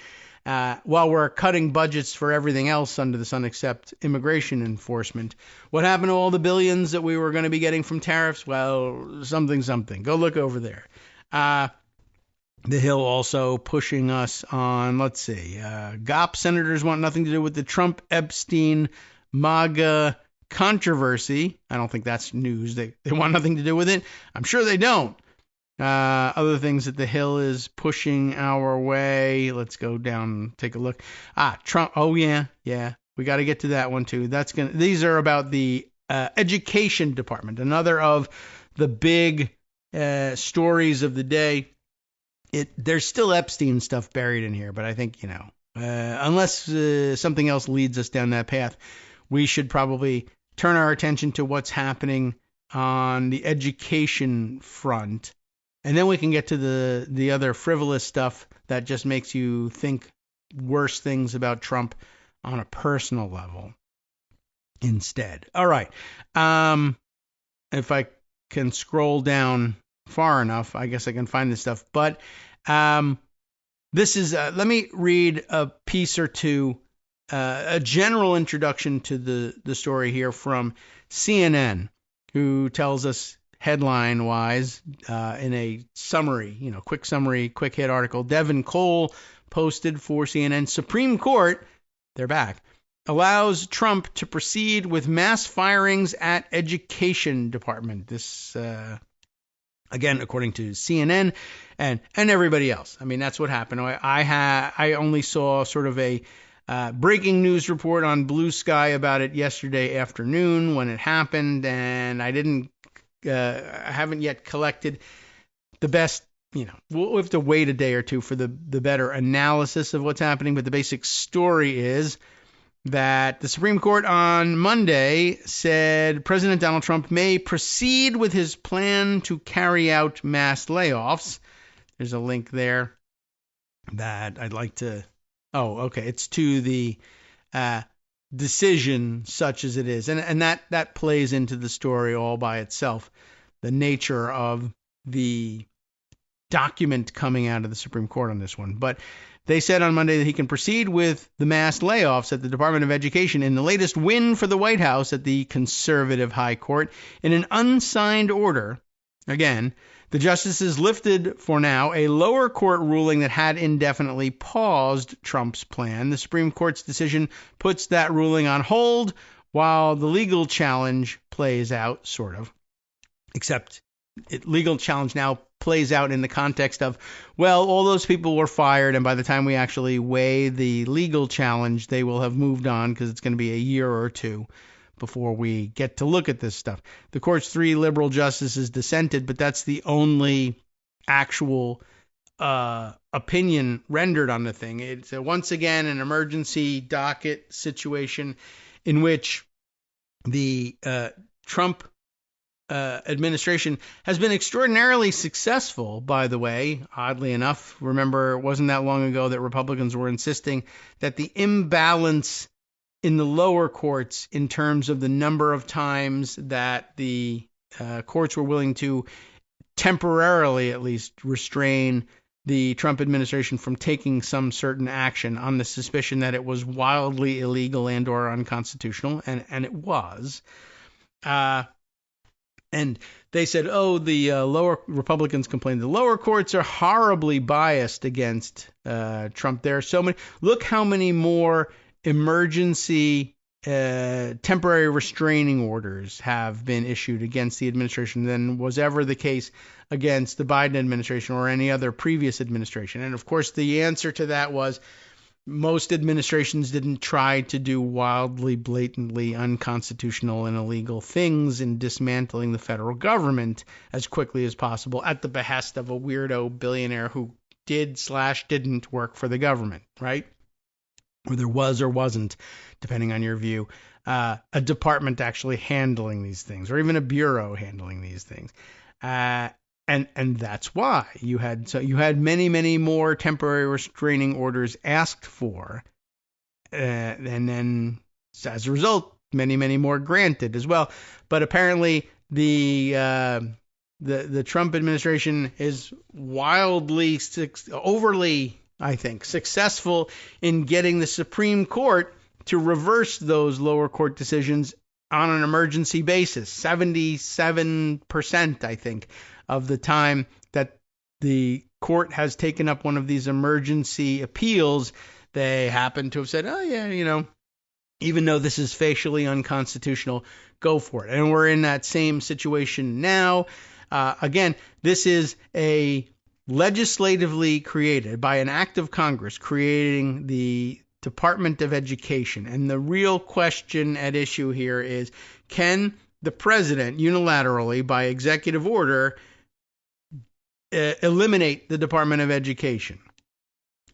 while we're cutting budgets for everything else under the sun except immigration enforcement. What happened to all the billions that we were going to be getting from tariffs? Well, something. Go look over there. The Hill also pushing us on, let's see, GOP senators want nothing to do with the Trump-Epstein MAGA controversy. I don't think that's news. They want nothing to do with it. I'm sure they don't. Other things that the Hill is pushing our way. Let's go down and take a look. Trump. Oh, yeah. We got to get to that one, too. These are about the education department. Another of the big stories of the day. There's still Epstein stuff buried in here, but I think, unless something else leads us down that path, we should probably turn our attention to what's happening on the education front. And then we can get to the other frivolous stuff that just makes you think worse things about Trump on a personal level instead. All right. If I can scroll down far enough, I guess I can find this stuff. But this is, let me read a piece or two, a general introduction to the story here from CNN, who tells us headline-wise in a summary, quick hit article. Devin Cole posted for CNN, Supreme Court, they're back, allows Trump to proceed with mass firings at education department. This again, according to CNN and everybody else. I mean, that's what happened. I only saw sort of a breaking news report on Blue Sky about it yesterday afternoon when it happened, and I haven't yet collected the best. We'll have to wait a day or two for the better analysis of what's happening. But the basic story is that the Supreme Court on Monday said President Donald Trump may proceed with his plan to carry out mass layoffs. There's a link there that I'd like to... Oh, okay. It's to the decision such as it is. And that plays into the story all by itself. The nature of the document coming out of the Supreme Court on this one. But they said on Monday that he can proceed with the mass layoffs at the Department of Education in the latest win for the White House at the conservative High Court in an unsigned order. Again, the justices lifted for now a lower court ruling that had indefinitely paused Trump's plan. The Supreme Court's decision puts that ruling on hold while the legal challenge plays out, sort of. Except legal challenge now plays out in the context of, well, all those people were fired, and by the time we actually weigh the legal challenge, they will have moved on because it's going to be a year or two before we get to look at this stuff. The court's 3 liberal justices dissented, but that's the only actual opinion rendered on the thing. It's once again an emergency docket situation in which the Trump administration has been extraordinarily successful, by the way, oddly enough. Remember, it wasn't that long ago that Republicans were insisting that the imbalance in the lower courts in terms of the number of times that the courts were willing to temporarily at least restrain the Trump administration from taking some certain action on the suspicion that it was wildly illegal and or unconstitutional, and it was. And they said, the lower Republicans complained. The lower courts are horribly biased against Trump. There are so many. Look how many more emergency temporary restraining orders have been issued against the administration than was ever the case against the Biden administration or any other previous administration. And of course, the answer to that was, most administrations didn't try to do wildly, blatantly unconstitutional and illegal things in dismantling the federal government as quickly as possible at the behest of a weirdo billionaire who did/didn't work for the government, right? Or there was or wasn't, depending on your view, a department actually handling these things, or even a bureau handling these things. And that's why you had many more temporary restraining orders asked for, and then as a result, many more granted as well. But apparently the Trump administration is overly, I think, successful in getting the Supreme Court to reverse those lower court decisions on an emergency basis. 77%, I think, of the time that the court has taken up one of these emergency appeals, they happen to have said, oh yeah, even though this is facially unconstitutional, go for it. And we're in that same situation now. Again, this is a legislatively created by an act of Congress creating the Department of Education. And the real question at issue here is, can the president unilaterally, by executive order, eliminate the Department of Education?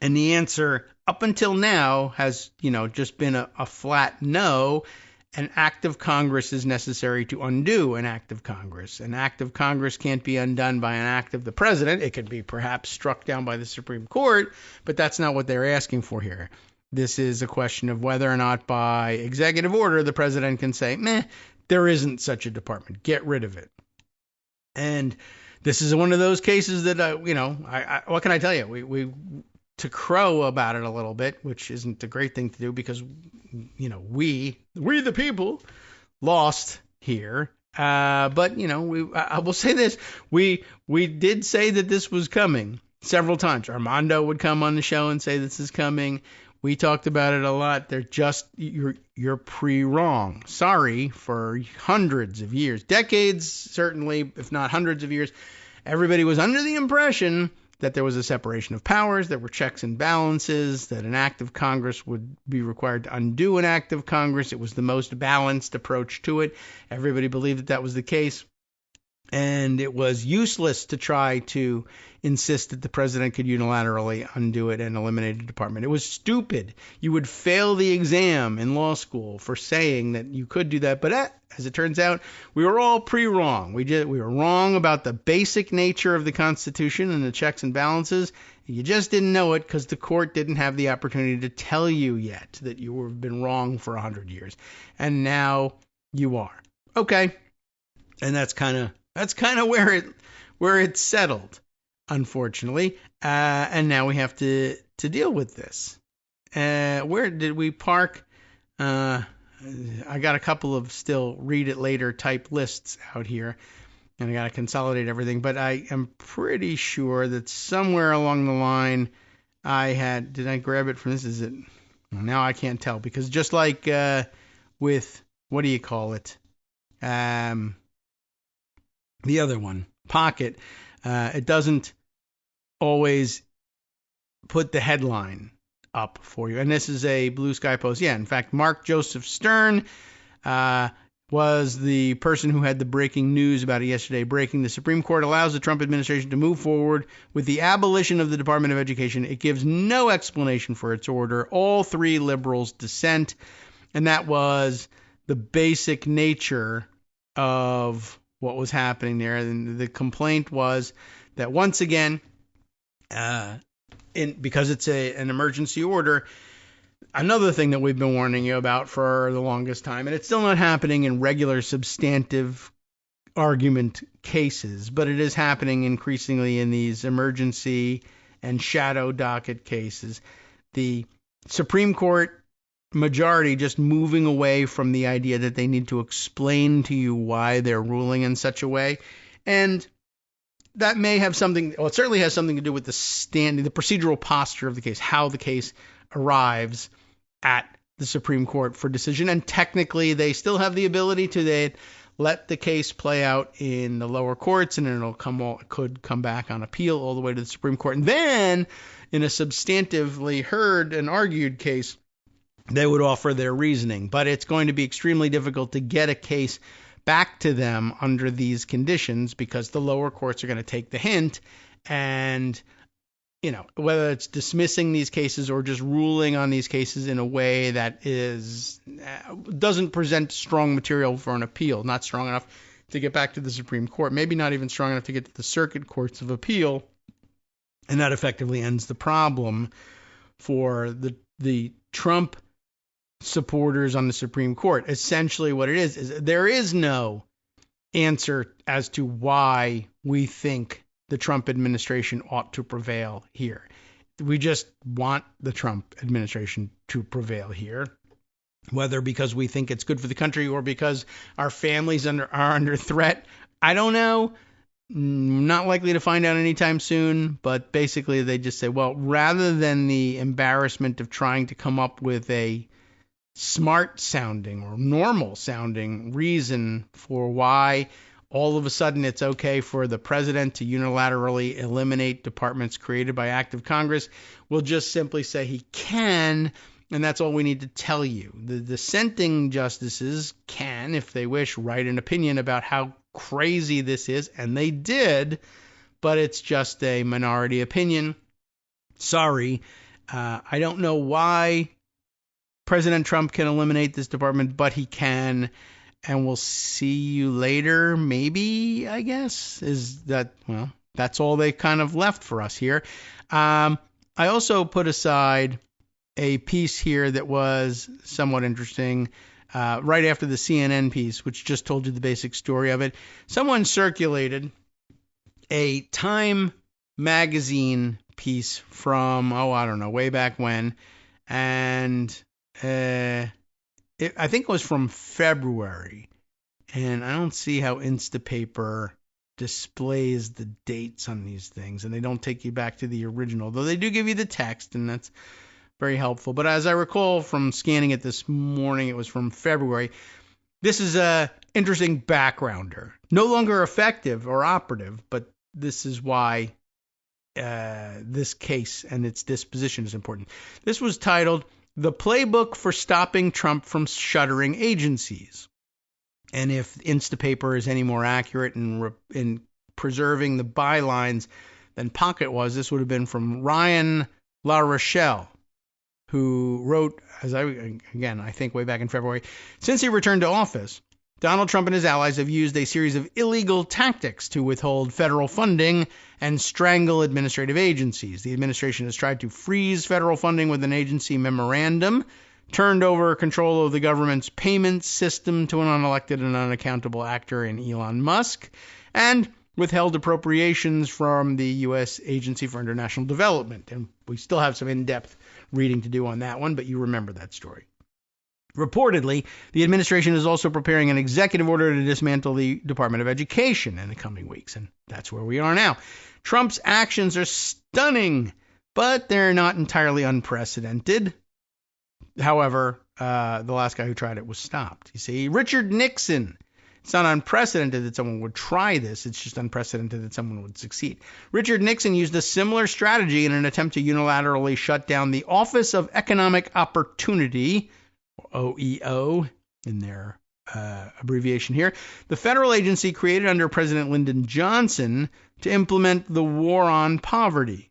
And the answer up until now has, just been a flat no. An act of Congress is necessary to undo an act of Congress. An act of Congress can't be undone by an act of the president. It could be perhaps struck down by the Supreme Court, but that's not what they're asking for here. This is a question of whether or not by executive order the president can say, there isn't such a department. Get rid of it. And this is one of those cases that, what can I tell you? We to crow about it a little bit, which isn't a great thing to do because, we the people lost here. But, I will say this. We did say that this was coming several times. Armando would come on the show and say this is coming. We talked about it a lot. They're just, you're pre-wrong. Sorry, for hundreds of years, decades, certainly, if not hundreds of years, everybody was under the impression that there was a separation of powers, there were checks and balances, that an act of Congress would be required to undo an act of Congress. It was the most balanced approach to it. Everybody believed that was the case. And it was useless to try to insist that the president could unilaterally undo it and eliminate a department. It was stupid. You would fail the exam in law school for saying that you could do that. But as it turns out, we were all wrong. We were wrong about the basic nature of the Constitution and the checks and balances. You just didn't know it because the court didn't have the opportunity to tell you yet that you have been wrong for 100 years. And now you are. Okay. And that's kind of where it's settled, unfortunately. And now we have to deal with this. Where did we park? I got a couple of still read it later type lists out here, and I got to consolidate everything. But I am pretty sure that somewhere along the line did I grab it from this? Is it? Now I can't tell because just like with, what do you call it? The other one, Pocket, it doesn't always put the headline up for you. And this is a Blue Sky Post. Yeah, in fact, Mark Joseph Stern was the person who had the breaking news about it yesterday. Breaking: the Supreme Court allows the Trump administration to move forward with the abolition of the Department of Education. It gives no explanation for its order. All three liberals dissent. And that was the basic nature of what was happening there. And the complaint was that once again, because it's an emergency order, another thing that we've been warning you about for the longest time, and it's still not happening in regular substantive argument cases, but it is happening increasingly in these emergency and shadow docket cases. The Supreme Court majority just moving away from the idea that they need to explain to you why they're ruling in such a way. And that may have something, well, it certainly has something to do with the procedural posture of the case, how the case arrives at the Supreme Court for decision. And technically, they still have the ability to let the case play out in the lower courts, and it could come back on appeal all the way to the Supreme Court. And then, in a substantively heard and argued case, they would offer their reasoning. But it's going to be extremely difficult to get a case back to them under these conditions because the lower courts are going to take the hint and, whether it's dismissing these cases or just ruling on these cases in a way that doesn't present strong material for an appeal, not strong enough to get back to the Supreme Court, maybe not even strong enough to get to the circuit courts of appeal, and that effectively ends the problem for the Trump supporters on the Supreme Court. Essentially what it is there is no answer as to why we think the Trump administration ought to prevail here. We just want the Trump administration to prevail here, whether because we think it's good for the country or because our families are under threat. I don't know. Not likely to find out anytime soon, but basically they just say, well, rather than the embarrassment of trying to come up with a smart sounding or normal sounding reason for why all of a sudden it's okay for the president to unilaterally eliminate departments created by act of Congress, we'll just simply say he can, and that's all we need to tell you. The dissenting justices can, if they wish, write an opinion about how crazy this is, and they did, but it's just a minority opinion. Sorry. I don't know why President Trump can eliminate this department, but he can, and we'll see you later, maybe, I guess. That's all they kind of left for us here. I also put aside a piece here that was somewhat interesting right after the CNN piece, which just told you the basic story of it. Someone circulated a Time magazine piece from, I don't know, way back when, and I think it was from February, and I don't see how Instapaper displays the dates on these things, and they don't take you back to the original, though they do give you the text, and that's very helpful. But as I recall from scanning it this morning, it was from February. This is a interesting backgrounder. No longer effective or operative, but this is why this case and its disposition is important. This was titled "The Playbook for Stopping Trump from Shuttering Agencies." And if Instapaper is any more accurate in preserving the bylines than Pocket was, this would have been from Ryan LaRochelle, who wrote, I think way back in February, since he returned to office, Donald Trump and his allies have used a series of illegal tactics to withhold federal funding and strangle administrative agencies. The administration has tried to freeze federal funding with an agency memorandum, turned over control of the government's payment system to an unelected and unaccountable actor in Elon Musk, and withheld appropriations from the U.S. Agency for International Development. And we still have some in-depth reading to do on that one, but you remember that story. Reportedly, the administration is also preparing an executive order to dismantle the Department of Education in the coming weeks, and that's where we are now. Trump's actions are stunning, but they're not entirely unprecedented. However, the last guy who tried it was stopped. You see, Richard Nixon. It's not unprecedented that someone would try this. It's just unprecedented that someone would succeed. Richard Nixon used a similar strategy in an attempt to unilaterally shut down the Office of Economic Opportunity, OEO, in their abbreviation here, the federal agency created under President Lyndon Johnson to implement the war on poverty.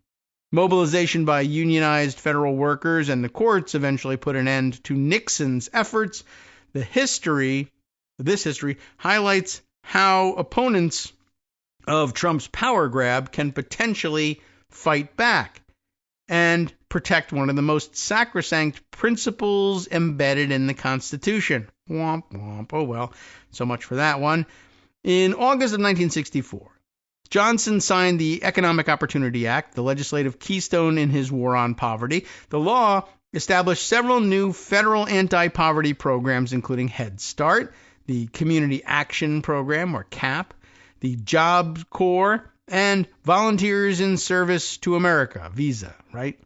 Mobilization by unionized federal workers and the courts eventually put an end to Nixon's efforts. This history highlights how opponents of Trump's power grab can potentially fight back and protect one of the most sacrosanct principles embedded in the Constitution. Womp womp. Oh well, so much for that one. In August of 1964, Johnson signed the Economic Opportunity Act, the legislative keystone in his war on poverty. The law established several new federal anti-poverty programs, including Head Start, the Community Action Program, or CAP, the Job Corps, and Volunteers in Service to America, VISA, right?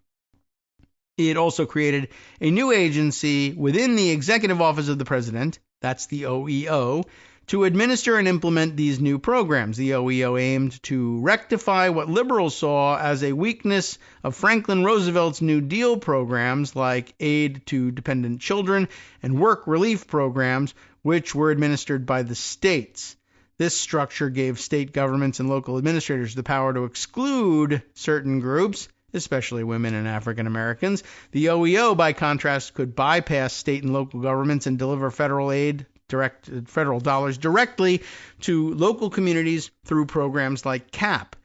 It also created a new agency within the Executive Office of the President, that's the OEO, to administer and implement these new programs. The OEO aimed to rectify what liberals saw as a weakness of Franklin Roosevelt's New Deal programs like aid to dependent children and work relief programs, which were administered by the states. This structure gave state governments and local administrators the power to exclude certain groups, especially women and African Americans. The OEO, by contrast, could bypass state and local governments and deliver federal aid, federal dollars directly to local communities through programs like CAP.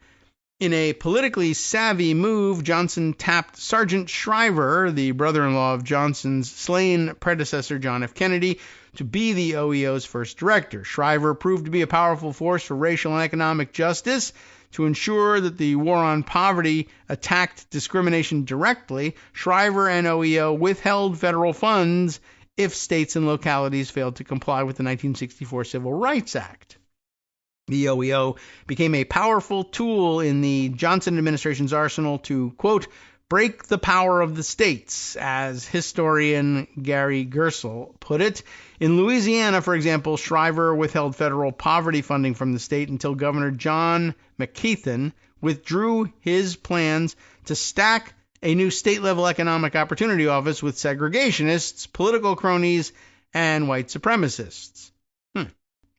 In a politically savvy move, Johnson tapped Sergeant Shriver, the brother-in-law of Johnson's slain predecessor John F. Kennedy, to be the OEO's first director. Shriver proved to be a powerful force for racial and economic justice. To ensure that the war on poverty attacked discrimination directly, Shriver and OEO withheld federal funds if states and localities failed to comply with the 1964 Civil Rights Act. The OEO became a powerful tool in the Johnson administration's arsenal to, quote, break the power of the states, as historian Gary Gersel put it. In Louisiana, for example, Shriver withheld federal poverty funding from the state until Governor John McKeithen withdrew his plans to stack a new state-level economic opportunity office with segregationists, political cronies, and white supremacists.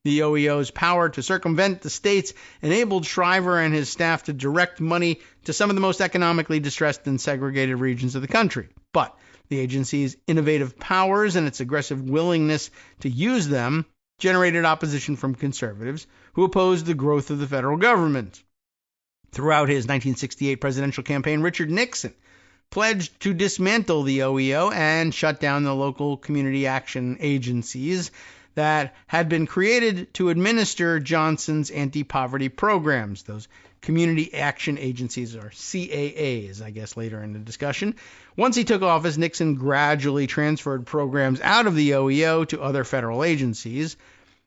The OEO's power to circumvent the states enabled Shriver and his staff to direct money to some of the most economically distressed and segregated regions of the country. But the agency's innovative powers and its aggressive willingness to use them generated opposition from conservatives who opposed the growth of the federal government. Throughout his 1968 presidential campaign, Richard Nixon pledged to dismantle the OEO and shut down the local community action agencies that had been created to administer Johnson's anti-poverty programs. Those community action agencies, or CAAs, I guess later in the discussion. Once he took office, Nixon gradually transferred programs out of the OEO to other federal agencies.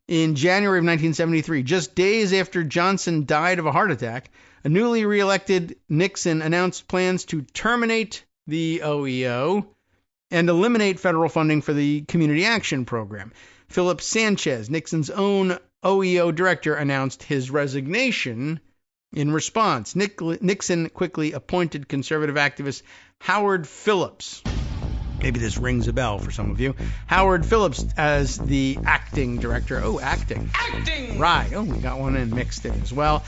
In January of 1973, just days after Johnson died of a heart attack, a newly reelected Nixon announced plans to terminate the OEO and eliminate federal funding for the Community Action Program. Philip Sanchez, Nixon's own OEO director, announced his resignation in response. Nixon quickly appointed conservative activist Howard Phillips. Maybe this rings a bell for some of you. Howard Phillips as the acting director. Oh, acting. Acting! Right. Oh, we got one in mixed in as well.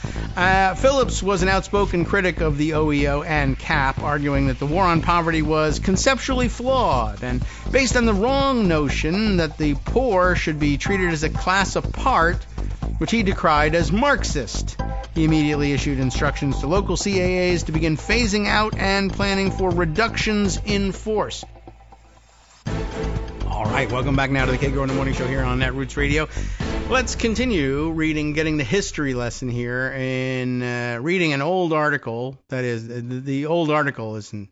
Phillips was an outspoken critic of the OEO and CAP, arguing that the war on poverty was conceptually flawed and based on the wrong notion that the poor should be treated as a class apart, which he decried as Marxist. He immediately issued instructions to local CAAs to begin phasing out and planning for reductions in force. All right, welcome back now to the Kagro in the Morning Show here on Netroots Radio. Let's continue getting the history lesson here in reading an old article. That is, the old article isn't,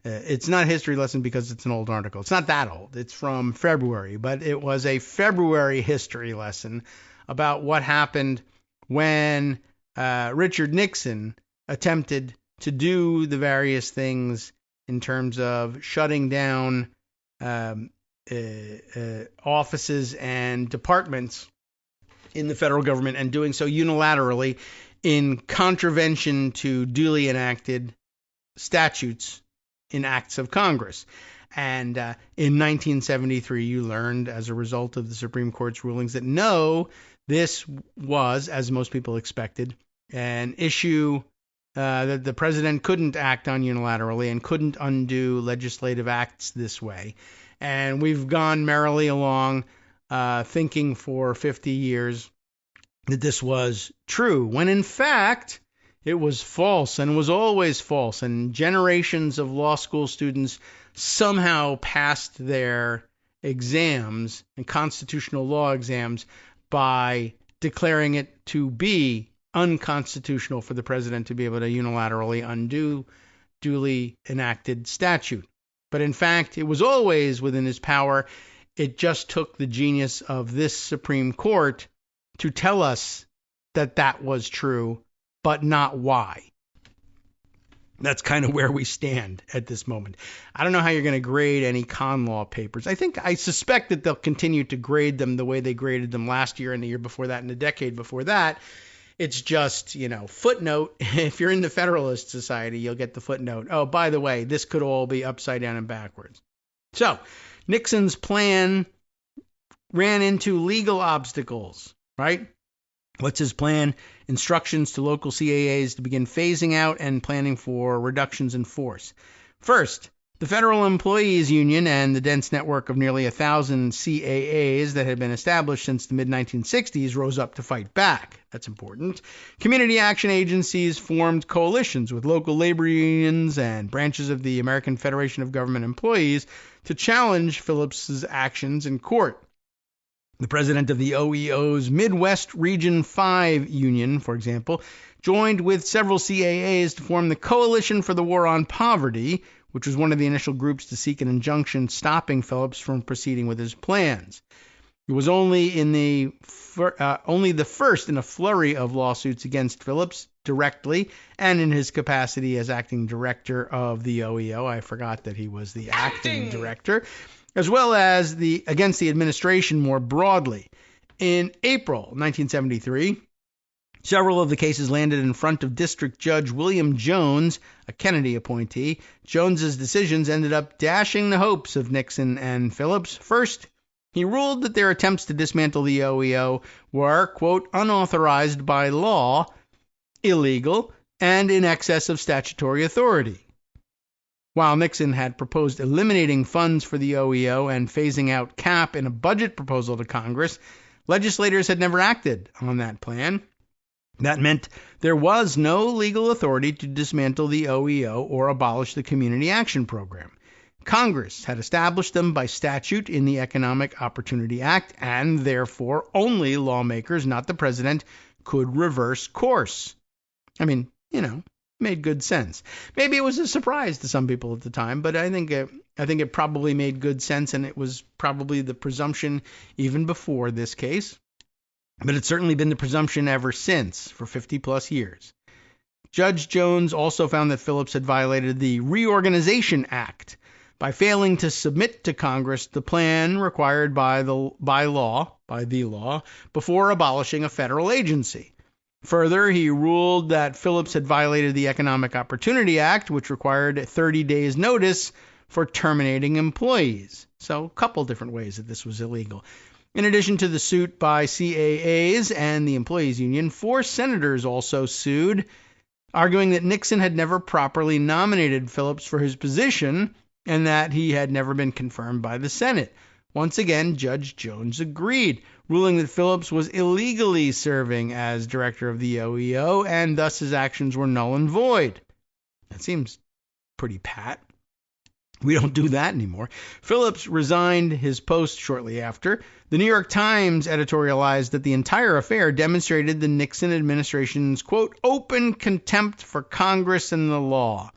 it's not a history lesson because it's an old article. It's not that old. It's from February, but it was a February history lesson about what happened when Richard Nixon attempted to do the various things in terms of shutting down offices and departments in the federal government, and doing so unilaterally in contravention to duly enacted statutes in acts of Congress. And in 1973, you learned, as a result of the Supreme Court's rulings, that no, this was, as most people expected, an issue that the president couldn't act on unilaterally and couldn't undo legislative acts this way. And we've gone merrily along thinking for 50 years that this was true, when in fact it was false and was always false. And generations of law school students somehow passed their exams and constitutional law exams by declaring it to be unconstitutional for the president to be able to unilaterally undo duly enacted statute. But in fact, it was always within his power. It just took the genius of this Supreme Court to tell us that that was true, but not why. That's kind of where we stand at this moment. I don't know how you're going to grade any con law papers. I suspect that they'll continue to grade them the way they graded them last year and the year before that and the decade before that. It's just, footnote. If you're in the Federalist Society, you'll get the footnote. Oh, by the way, this could all be upside down and backwards. So Nixon's plan ran into legal obstacles, right? What's his plan? Instructions to local CAAs to begin phasing out and planning for reductions in force. First, the Federal Employees Union and the dense network of nearly 1,000 CAAs that had been established since the mid-1960s rose up to fight back. That's important. Community action agencies formed coalitions with local labor unions and branches of the American Federation of Government Employees to challenge Phillips's actions in court. The president of the OEO's Midwest Region 5 Union, for example, joined with several CAAs to form the Coalition for the War on Poverty, which was one of the initial groups to seek an injunction stopping Phillips from proceeding with his plans. It was only the first in a flurry of lawsuits against Phillips directly and in his capacity as acting director of the OEO. I forgot that he was the acting director. As well as against the administration more broadly. In April 1973, several of the cases landed in front of District Judge William Jones, a Kennedy appointee. Jones's decisions ended up dashing the hopes of Nixon and Phillips. First, he ruled that their attempts to dismantle the OEO were, quote, unauthorized by law, illegal, and in excess of statutory authority. While Nixon had proposed eliminating funds for the OEO and phasing out CAP in a budget proposal to Congress, legislators had never acted on that plan. That meant there was no legal authority to dismantle the OEO or abolish the Community Action Program. Congress had established them by statute in the Economic Opportunity Act, and therefore only lawmakers, not the president, could reverse course. Made good sense. Maybe it was a surprise to some people at the time, but I think it probably made good sense, and it was probably the presumption even before this case. But it's certainly been the presumption ever since, for 50 plus years. Judge Jones also found that Phillips had violated the Reorganization Act by failing to submit to Congress the plan required by the law before abolishing a federal agency. Further, he ruled that Phillips had violated the Economic Opportunity Act, which required 30 days' notice for terminating employees. So, a couple different ways that this was illegal. In addition to the suit by CAAs and the Employees Union, 4 senators also sued, arguing that Nixon had never properly nominated Phillips for his position and that he had never been confirmed by the Senate. Once again, Judge Jones agreed, ruling that Phillips was illegally serving as director of the OEO, and thus his actions were null and void. That seems pretty pat. We don't do that anymore. Phillips resigned his post shortly after. The New York Times editorialized that the entire affair demonstrated the Nixon administration's, quote, open contempt for Congress and the law.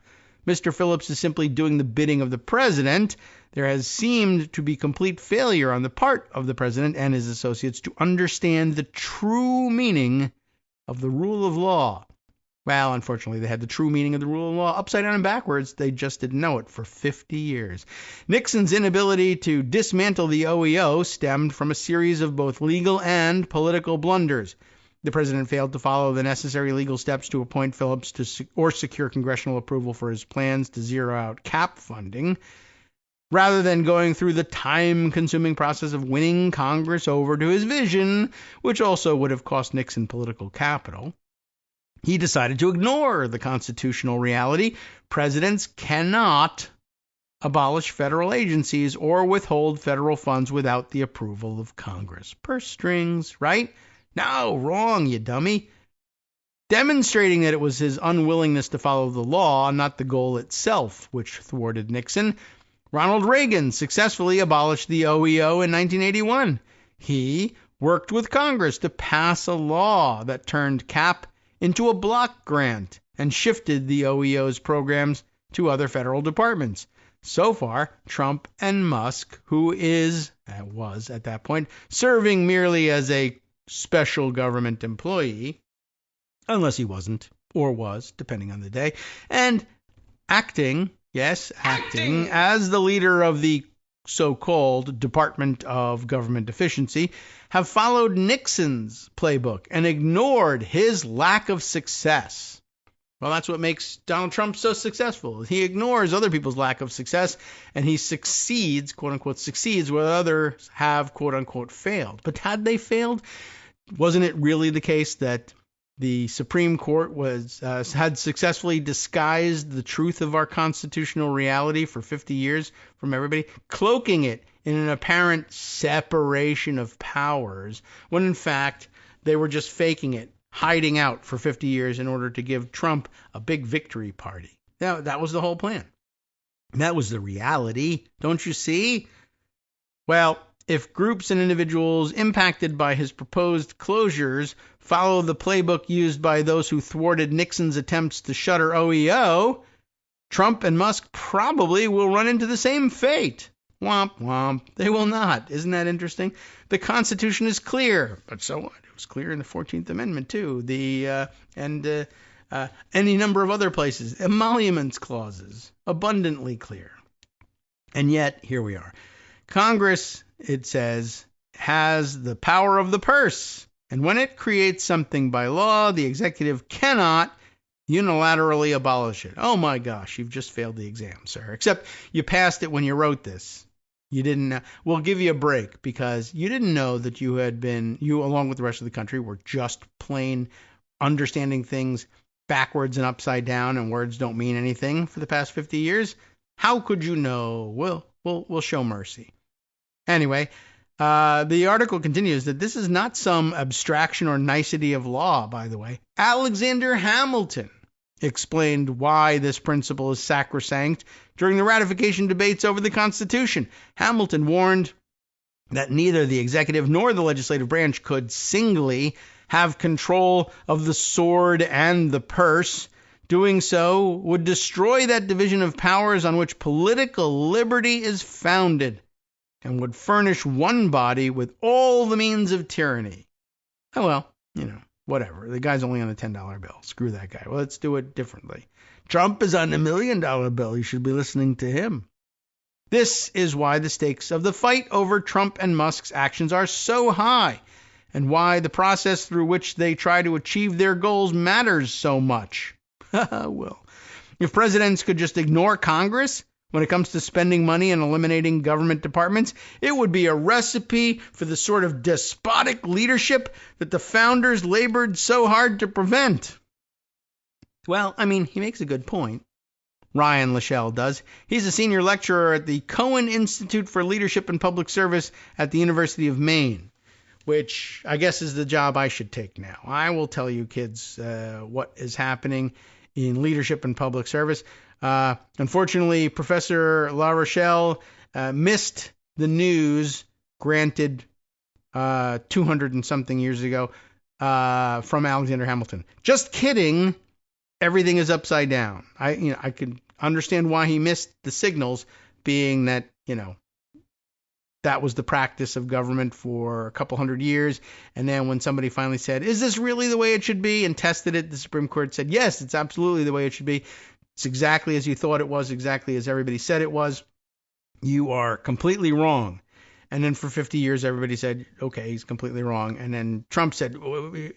Mr. Phillips is simply doing the bidding of the president. There has seemed to be complete failure on the part of the president and his associates to understand the true meaning of the rule of law. Well, unfortunately, they had the true meaning of the rule of law upside down and backwards. They just didn't know it for 50 years. Nixon's inability to dismantle the OEO stemmed from a series of both legal and political blunders. The president failed to follow the necessary legal steps to appoint Phillips or secure congressional approval for his plans to zero out CAP funding. Rather than going through the time-consuming process of winning Congress over to his vision, which also would have cost Nixon political capital, he decided to ignore the constitutional reality. Presidents cannot abolish federal agencies or withhold federal funds without the approval of Congress. Purse strings, right? No, wrong, you dummy. Demonstrating that it was his unwillingness to follow the law, not the goal itself, which thwarted Nixon, Ronald Reagan successfully abolished the OEO in 1981. He worked with Congress to pass a law that turned CAP into a block grant and shifted the OEO's programs to other federal departments. So far, Trump and Musk, who was at that point, serving merely as a special government employee, unless he wasn't, or was, depending on the day, and acting as the leader of the so-called Department of Government Efficiency, have followed Nixon's playbook and ignored his lack of success. Well, that's what makes Donald Trump so successful. He ignores other people's lack of success, and he succeeds, quote-unquote, succeeds where others have, quote-unquote, failed. But had they failed, wasn't it really the case that the Supreme Court had successfully disguised the truth of our constitutional reality for 50 years from everybody, cloaking it in an apparent separation of powers, when in fact they were just faking it, hiding out for 50 years in order to give Trump a big victory party. Now, that was the whole plan. That was the reality, don't you see? Well, if groups and individuals impacted by his proposed closures follow the playbook used by those who thwarted Nixon's attempts to shutter OEO, Trump and Musk probably will run into the same fate. Womp womp. They will not. Isn't that interesting? The Constitution is clear, but so what? It was clear in the 14th Amendment too. Any number of other places. Emoluments clauses, abundantly clear. And yet, here we are. Congress, it says, has the power of the purse. And when it creates something by law, the executive cannot unilaterally abolish it. Oh my gosh, you've just failed the exam, sir. Except you passed it when you wrote this. You didn't know. We'll give you a break because you didn't know that you along with the rest of the country, were just plain understanding things backwards and upside down, and words don't mean anything for the past 50 years. How could you know? We'll show mercy. Anyway, the article continues that this is not some abstraction or nicety of law, by the way. Alexander Hamilton explained why this principle is sacrosanct during the ratification debates over the Constitution. Hamilton warned that neither the executive nor the legislative branch could singly have control of the sword and the purse. Doing so would destroy that division of powers on which political liberty is founded, and would furnish one body with all the means of tyranny. Oh, well, whatever. The guy's only on a $10 bill. Screw that guy. Well, let's do it differently. Trump is on a $1 million bill. You should be listening to him. This is why the stakes of the fight over Trump and Musk's actions are so high, and why the process through which they try to achieve their goals matters so much. Well, if presidents could just ignore Congress when it comes to spending money and eliminating government departments, it would be a recipe for the sort of despotic leadership that the founders labored so hard to prevent. Well, he makes a good point. Ryan Lashelle does. He's a senior lecturer at the Cohen Institute for Leadership and Public Service at the University of Maine, which I guess is the job I should take now. I will tell you kids what is happening in leadership and public service. Unfortunately, Professor La Rochelle missed the news, granted 200 and something years ago, from Alexander Hamilton. Just kidding. Everything is upside down. I could understand why he missed the signals, being that, that was the practice of government for a couple hundred years. And then when somebody finally said, is this really the way it should be? And tested it, the Supreme Court said, yes, it's absolutely the way it should be. It's exactly as you thought it was, exactly as everybody said it was. You are completely wrong. And then for 50 years, everybody said, okay, he's completely wrong. And then Trump said,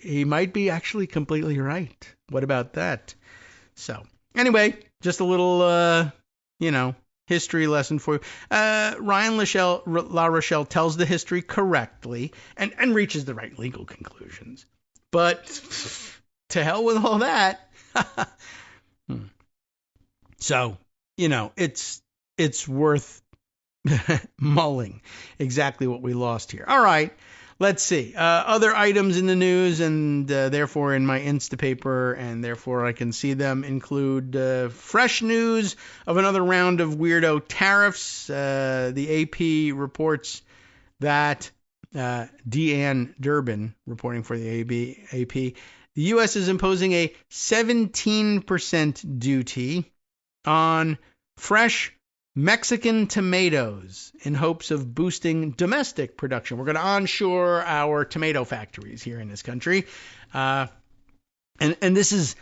he might be actually completely right. What about that? So anyway, just a little, history lesson for you. Ryan La Rochelle tells the history correctly and reaches the right legal conclusions. But to hell with all that. So, it's worth mulling exactly what we lost here. All right, let's see. Other items in the news and therefore in my Instapaper, and therefore I can see them, include fresh news of another round of weirdo tariffs. The AP reports that Deanne Durbin, reporting for the AP, the U.S. is imposing a 17% duty on fresh Mexican tomatoes in hopes of boosting domestic production. We're going to onshore our tomato factories here in this country. And this is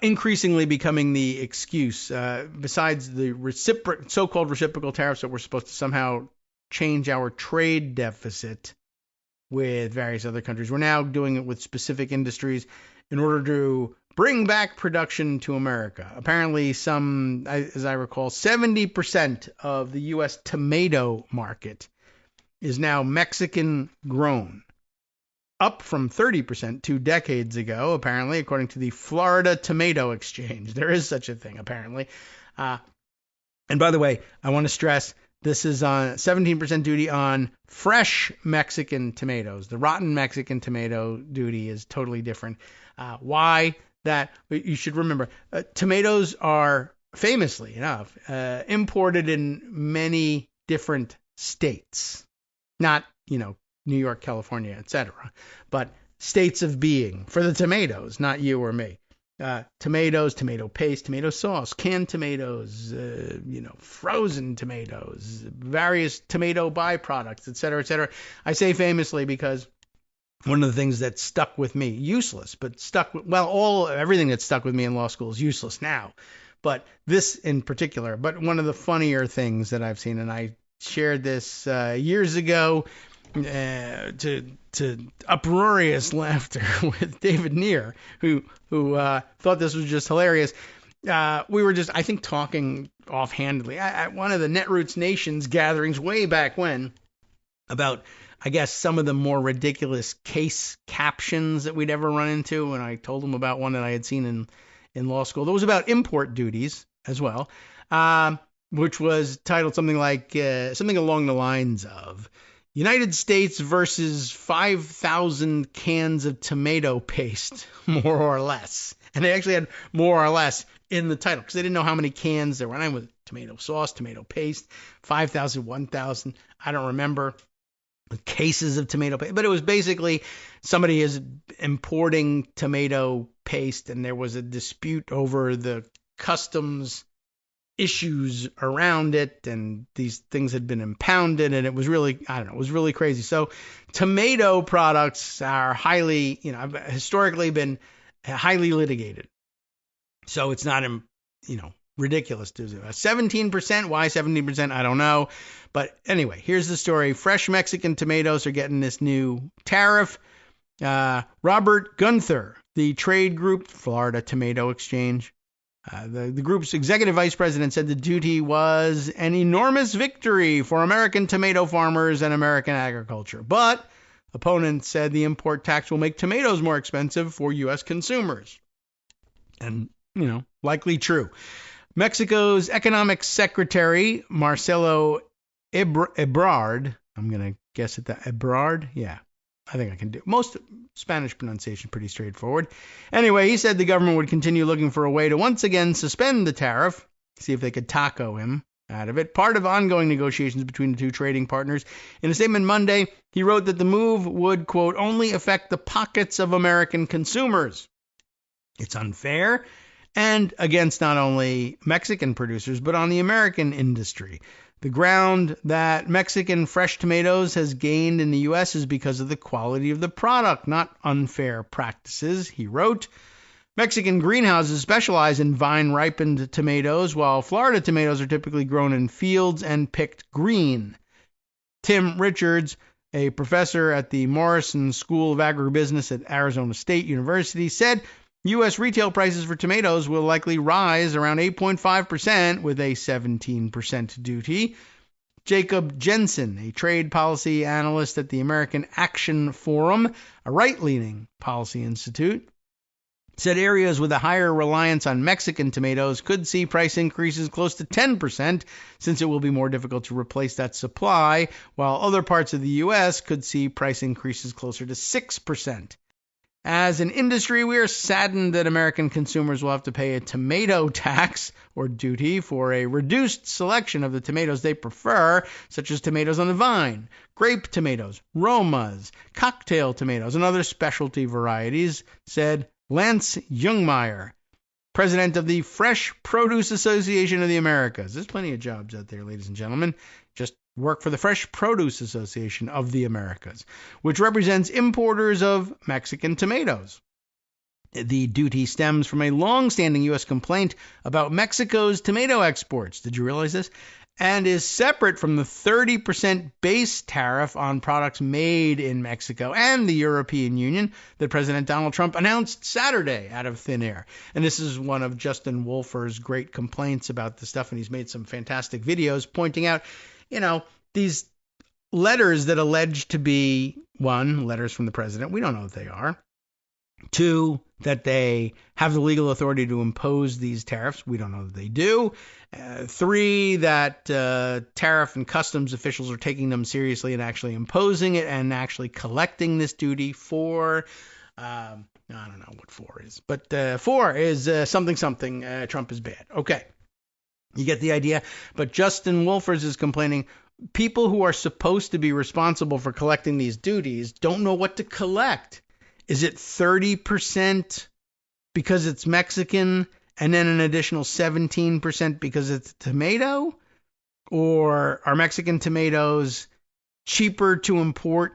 increasingly becoming the excuse. Besides the so-called reciprocal tariffs that were supposed to somehow change our trade deficit with various other countries, we're now doing it with specific industries in order to bring back production to America. Apparently, as I recall, 70% of the U.S. tomato market is now Mexican grown, up from 30% 2 decades ago, apparently, according to the Florida Tomato Exchange. There is such a thing, apparently. And by the way, I want to stress this is on 17% duty on fresh Mexican tomatoes. The rotten Mexican tomato duty is totally different. Why that? You should remember, tomatoes are famously enough imported in many different states. Not, New York, California, etc., but states of being for the tomatoes, not you or me. Tomatoes, tomato paste, tomato sauce, canned tomatoes, frozen tomatoes, various tomato byproducts, etc., etc. I say famously because one of the things that stuck with me, useless, but everything that stuck with me in law school is useless now, but this in particular. But one of the funnier things that I've seen, and I shared this years ago to uproarious laughter with David Neer, who thought this was just hilarious. We were just, I think, talking offhandedly at one of the Netroots Nations gatherings way back when about, I guess, some of the more ridiculous case captions that we'd ever run into. And I told him about one that I had seen in law school that was about import duties as well, which was titled something along the lines of United States versus 5,000 cans of tomato paste, more or less. And they actually had more or less in the title because they didn't know how many cans there were. And I was tomato sauce, tomato paste, 5,000, 1,000. I don't remember cases of tomato paste. But it was basically somebody is importing tomato paste and there was a dispute over the customs issues around it, and these things had been impounded, and it was really, it was really crazy. So tomato products are highly, have historically been highly litigated. So it's not, ridiculous to do. 17%, why 17%? I don't know. But anyway, here's the story. Fresh Mexican tomatoes are getting this new tariff. Robert Gunther, the trade group, Florida Tomato Exchange, the group's executive vice president said the duty was an enormous victory for American tomato farmers and American agriculture. But opponents said the import tax will make tomatoes more expensive for U.S. consumers. And, likely true. Mexico's economic secretary, Marcelo Ebrard, I'm going to guess at that, Ebrard? Yeah, I think I can do. Most Spanish pronunciation pretty straightforward. Anyway, he said the government would continue looking for a way to once again suspend the tariff, see if they could taco him out of it. Part of ongoing negotiations between the two trading partners. In a statement Monday, he wrote that the move would, quote, only affect the pockets of American consumers. It's unfair and against not only Mexican producers, but on the American industry. The ground that Mexican fresh tomatoes has gained in the U.S. is because of the quality of the product, not unfair practices, he wrote. Mexican greenhouses specialize in vine-ripened tomatoes, while Florida tomatoes are typically grown in fields and picked green. Tim Richards, a professor at the Morrison School of Agribusiness at Arizona State University, said U.S. retail prices for tomatoes will likely rise around 8.5% with a 17% duty. Jacob Jensen, a trade policy analyst at the American Action Forum, a right-leaning policy institute, said areas with a higher reliance on Mexican tomatoes could see price increases close to 10% since it will be more difficult to replace that supply, while other parts of the U.S. could see price increases closer to 6%. As an industry, we are saddened that American consumers will have to pay a tomato tax or duty for a reduced selection of the tomatoes they prefer, such as tomatoes on the vine, grape tomatoes, Romas, cocktail tomatoes, and other specialty varieties, said Lance Jungmeyer, president of the Fresh Produce Association of the Americas. There's plenty of jobs out there, ladies and gentlemen. Just work for the Fresh Produce Association of the Americas, which represents importers of Mexican tomatoes. The duty stems from a long-standing U.S. complaint about Mexico's tomato exports. Did you realize this? And is separate from the 30% base tariff on products made in Mexico and the European Union that President Donald Trump announced Saturday out of thin air. And this is one of Justin Wolfer's great complaints about the stuff, and he's made some fantastic videos pointing out, these letters that allege to be, one, letters from the president. We don't know what they are. Two, that they have the legal authority to impose these tariffs. We don't know that they do. Three, that tariff and customs officials are taking them seriously and actually imposing it and actually collecting this duty. Four, I don't know what four is, but four is something, Trump is bad. Okay, you get the idea. But Justin Wolfers is complaining people who are supposed to be responsible for collecting these duties don't know what to collect. Is it 30% because it's Mexican and then an additional 17% because it's tomato? Or are Mexican tomatoes cheaper to import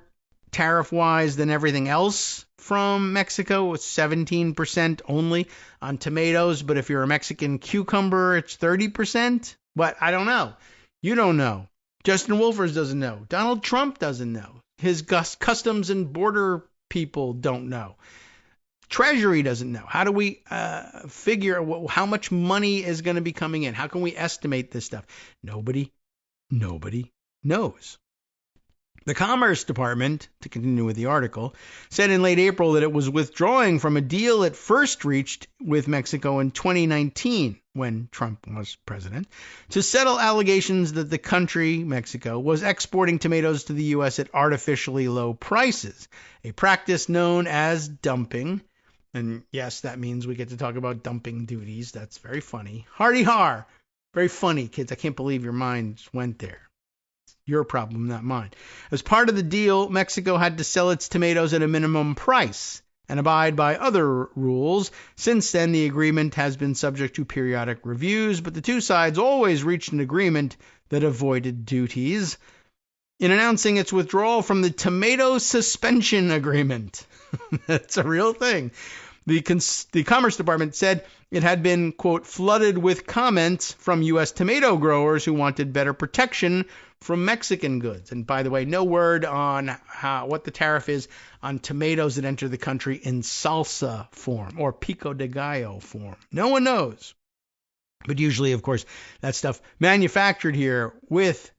tariff-wise than everything else from Mexico? It's 17% only on tomatoes, but if you're a Mexican cucumber, it's 30%? But I don't know. You don't know. Justin Wolfers doesn't know. Donald Trump doesn't know. His customs and border people don't know. Treasury doesn't know. How do we figure how much money is going to be coming in? How can we estimate this stuff? Nobody knows. The Commerce Department, to continue with the article, said in late April that it was withdrawing from a deal it first reached with Mexico in 2019, when Trump was president, to settle allegations that the country, Mexico, was exporting tomatoes to the U.S. at artificially low prices, a practice known as dumping. And yes, that means we get to talk about dumping duties. That's very funny. Hardy har. Very funny, kids. I can't believe your minds went there. Your problem, not mine. As part of the deal, Mexico had to sell its tomatoes at a minimum price and abide by other rules. Since then, the agreement has been subject to periodic reviews, but the two sides always reached an agreement that avoided duties. In announcing its withdrawal from the Tomato Suspension Agreement, that's a real thing, the Commerce Department said it had been, quote, flooded with comments from U.S. tomato growers who wanted better protection from Mexican goods. And by the way, no word on what the tariff is on tomatoes that enter the country in salsa form or pico de gallo form. No one knows. But usually, of course, that stuff manufactured here with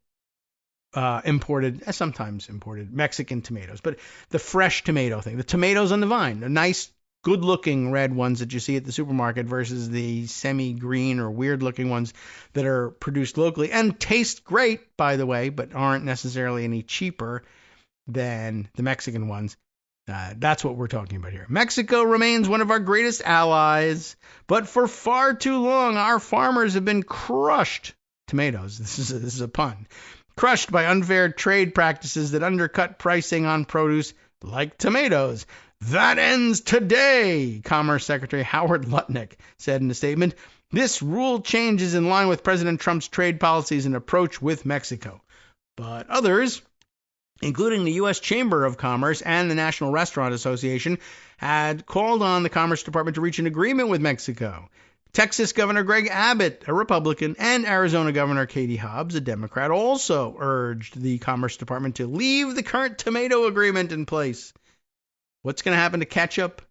sometimes imported Mexican tomatoes. But the fresh tomato thing, the tomatoes on the vine, the nice, good-looking red ones that you see at the supermarket versus the semi-green or weird-looking ones that are produced locally and taste great, by the way, but aren't necessarily any cheaper than the Mexican ones. That's what we're talking about here. Mexico remains one of our greatest allies, but for far too long, our farmers have been crushed. Tomatoes, this is a pun. Crushed by unfair trade practices that undercut pricing on produce like tomatoes. That ends today, Commerce Secretary Howard Lutnick said in a statement. This rule change is in line with President Trump's trade policies and approach with Mexico. But others, including the U.S. Chamber of Commerce and the National Restaurant Association, had called on the Commerce Department to reach an agreement with Mexico. Texas Governor Greg Abbott, a Republican, and Arizona Governor Katie Hobbs, a Democrat, also urged the Commerce Department to leave the current tomato agreement in place. What's going to happen to ketchup?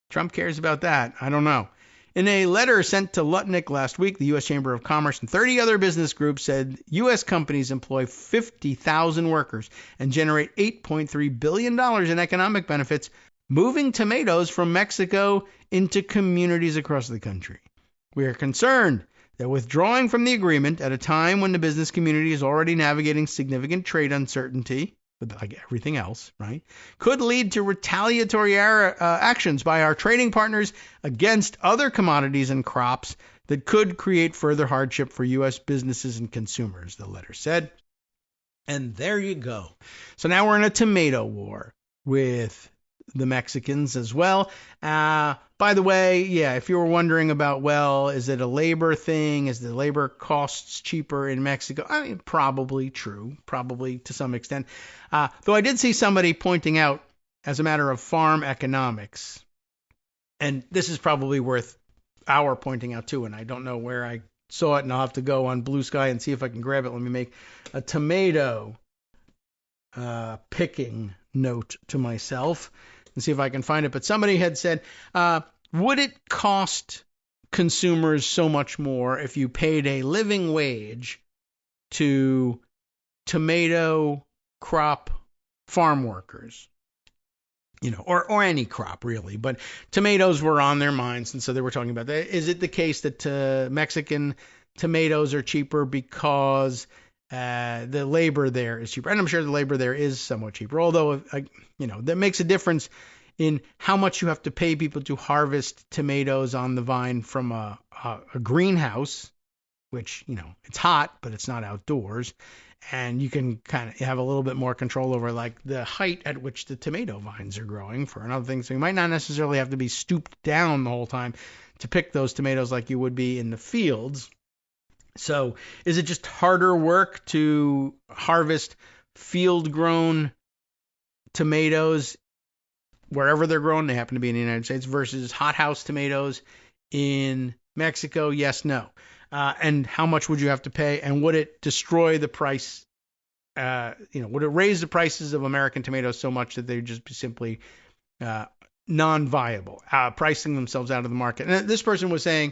Trump cares about that. I don't know. In a letter sent to Lutnick last week, the U.S. Chamber of Commerce and 30 other business groups said U.S. companies employ 50,000 workers and generate $8.3 billion in economic benefits, moving tomatoes from Mexico into communities across the country. We are concerned that withdrawing from the agreement at a time when the business community is already navigating significant trade uncertainty, but like everything else, right, could lead to retaliatory actions by our trading partners against other commodities and crops that could create further hardship for U.S. businesses and consumers, the letter said. And there you go. So now we're in a tomato war with the Mexicans as well. By the way, yeah, if you were wondering about, well, is it a labor thing? Is the labor costs cheaper in Mexico? I mean, probably true, probably to some extent. Though I did see somebody pointing out, as a matter of farm economics, and this is probably worth our pointing out too, and I don't know where I saw it, and I'll have to go on Blue Sky and see if I can grab it. Let me make a tomato picking note to myself and see if I can find it. But somebody had said, would it cost consumers so much more if you paid a living wage to tomato crop farm workers? Or any crop really, but tomatoes were on their minds, and so they were talking about that. Is it the case that Mexican tomatoes are cheaper because the labor there is cheaper? And I'm sure the labor there is somewhat cheaper, although that makes a difference in how much you have to pay people to harvest tomatoes on the vine from a greenhouse, which it's hot, but it's not outdoors. And you can kind of have a little bit more control over like the height at which the tomato vines are growing for another thing. So you might not necessarily have to be stooped down the whole time to pick those tomatoes like you would be in the fields. So is it just harder work to harvest field-grown tomatoes wherever they're grown? They happen to be in the United States versus hothouse tomatoes in Mexico? Yes, no. And how much would you have to pay? And would it destroy the price? Would it raise the prices of American tomatoes so much that they'd just be simply non-viable, pricing themselves out of the market? And this person was saying,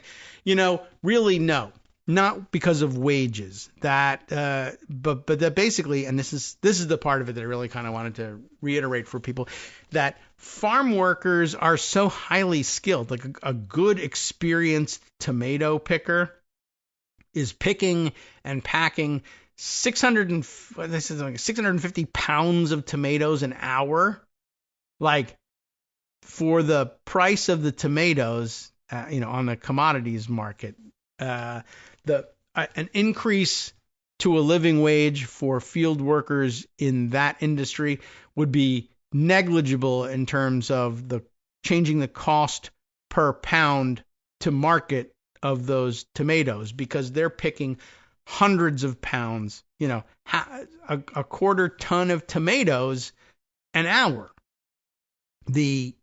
really no, not because of wages. But that basically, and this is the part of it that I really kind of wanted to reiterate for people, that farm workers are so highly skilled. Like a good, experienced tomato picker is picking and packing 650 pounds of tomatoes an hour. Like, for the price of the tomatoes, on the commodities market, an increase to a living wage for field workers in that industry would be negligible in terms of the changing the cost per pound to market of those tomatoes, because they're picking hundreds of pounds, a quarter ton of tomatoes an hour. The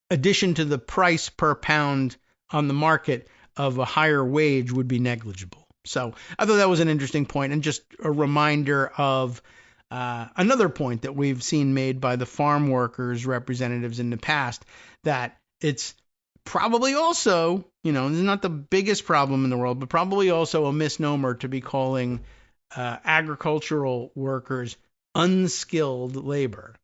addition to the price per pound on the market of a higher wage would be negligible. So I thought that was an interesting point, and just a reminder of another point that we've seen made by the farm workers representatives in the past, that it's probably also, this is not the biggest problem in the world, but probably also a misnomer to be calling agricultural workers unskilled labor.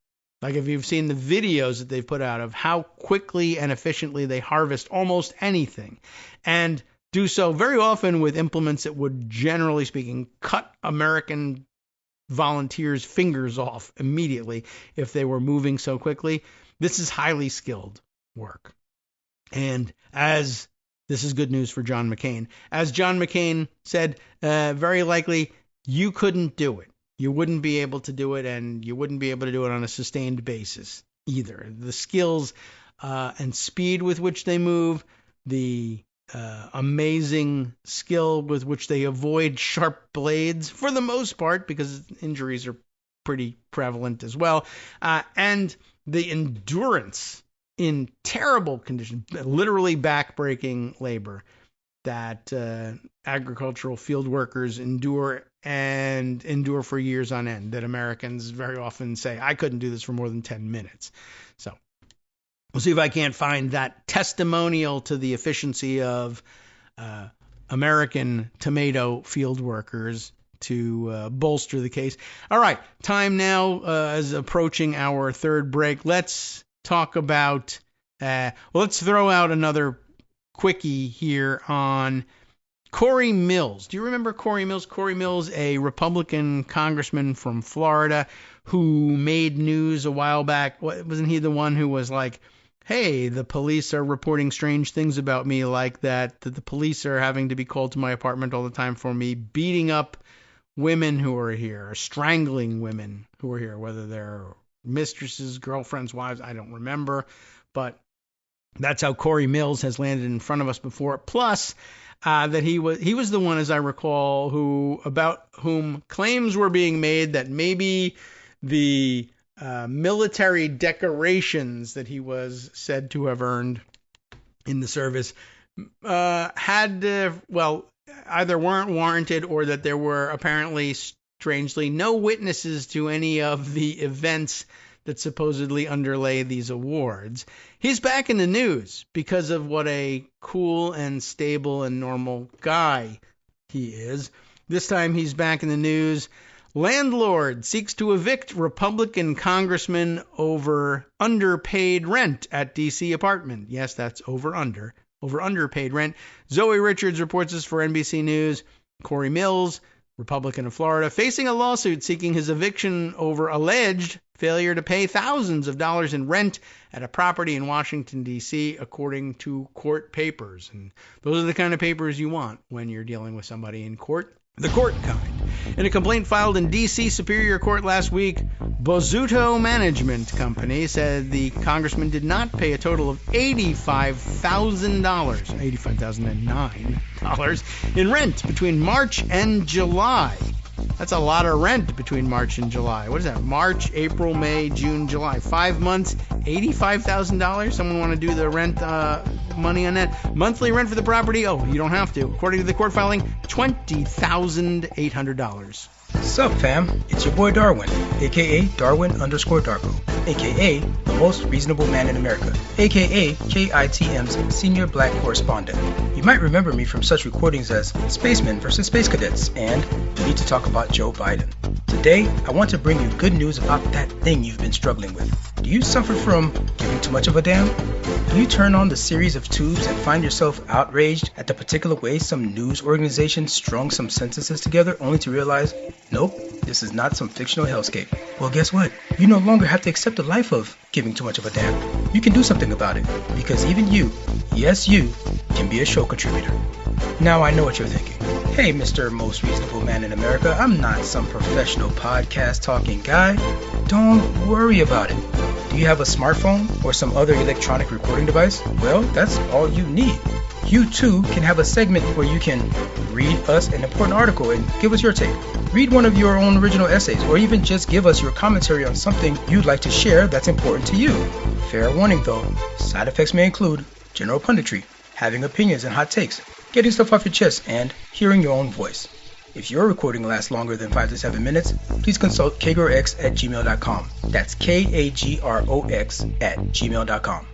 Like, if you've seen the videos that they've put out of how quickly and efficiently they harvest almost anything, and do so very often with implements that would, generally speaking, cut American volunteers' fingers off immediately if they were moving so quickly. This is highly skilled work. And as this is good news for John McCain, as John McCain said, very likely you couldn't do it. You wouldn't be able to do it, and you wouldn't be able to do it on a sustained basis either. The skills and speed with which they move, the amazing skill with which they avoid sharp blades for the most part, because injuries are pretty prevalent as well, and the endurance in terrible conditions, literally backbreaking labor that agricultural field workers endure for years on end, that Americans very often say, I couldn't do this for more than 10 minutes. So we'll see if I can't find that testimonial to the efficiency of American tomato field workers to bolster the case. All right, time now is approaching our third break. Let's talk about, let's throw out another quickie here on Cory Mills. Do you remember Cory Mills? Cory Mills, a Republican congressman from Florida who made news a while back. Wasn't he the one who was like, hey, the police are reporting strange things about me, like that the police are having to be called to my apartment all the time for me beating up women who are here, or strangling women who are here, whether they're mistresses, girlfriends, wives, I don't remember, but that's how Cory Mills has landed in front of us before. Plus, that he was the one, as I recall, about whom claims were being made that maybe the military decorations that he was said to have earned in the service either weren't warranted or that there were apparently, strangely, no witnesses to any of the events that supposedly underlay these awards. He's back in the news because of what a cool and stable and normal guy he is. This time he's back in the news. Landlord seeks to evict Republican congressman over underpaid rent at D.C. apartment. Yes, that's over underpaid rent. Zoe Richards reports this for NBC News. Cory Mills, Republican of Florida, facing a lawsuit seeking his eviction over alleged failure to pay thousands of dollars in rent at a property in Washington, D.C., according to court papers. And those are the kind of papers you want when you're dealing with somebody in court. The court kind. In a complaint filed in D.C. Superior Court last week, Bozzuto Management Company said the congressman did not pay a total of $85,009 in rent between March and July. That's a lot of rent between March and July. What is that? March, April, May, June, July. 5 months, $85,000? Someone want to do the rent money on that? Monthly rent for the property? Oh, you don't have to. According to the court filing, $20,800. Sup, fam? It's your boy Darwin, a.k.a. Darwin_Darko, a.k.a. the most reasonable man in America, a.k.a. KITM's senior black correspondent. You might remember me from such recordings as Spacemen vs. Space Cadets and We Need to Talk About Joe Biden. Today, I want to bring you good news about that thing you've been struggling with. Do you suffer from giving too much of a damn? Do you turn on the series of tubes and find yourself outraged at the particular way some news organization strung some sentences together only to realize, nope, this is not some fictional hellscape? Well, guess what? You no longer have to accept the life of giving too much of a damn. You can do something about it, because even you, yes you, can be a show contributor. Now I know what you're thinking. Hey, Mr. Most Reasonable Man in America, I'm not some professional podcast talking guy. Don't worry about it. Do you have a smartphone or some other electronic recording device? Well, that's all you need. You too can have a segment where you can read us an important article and give us your take. Read one of your own original essays, or even just give us your commentary on something you'd like to share that's important to you. Fair warning though, side effects may include general punditry, having opinions and hot takes, getting stuff off your chest, and hearing your own voice. If your recording lasts longer than 5 to 7 minutes, please consult kagrox@gmail.com. That's KAGROX@gmail.com.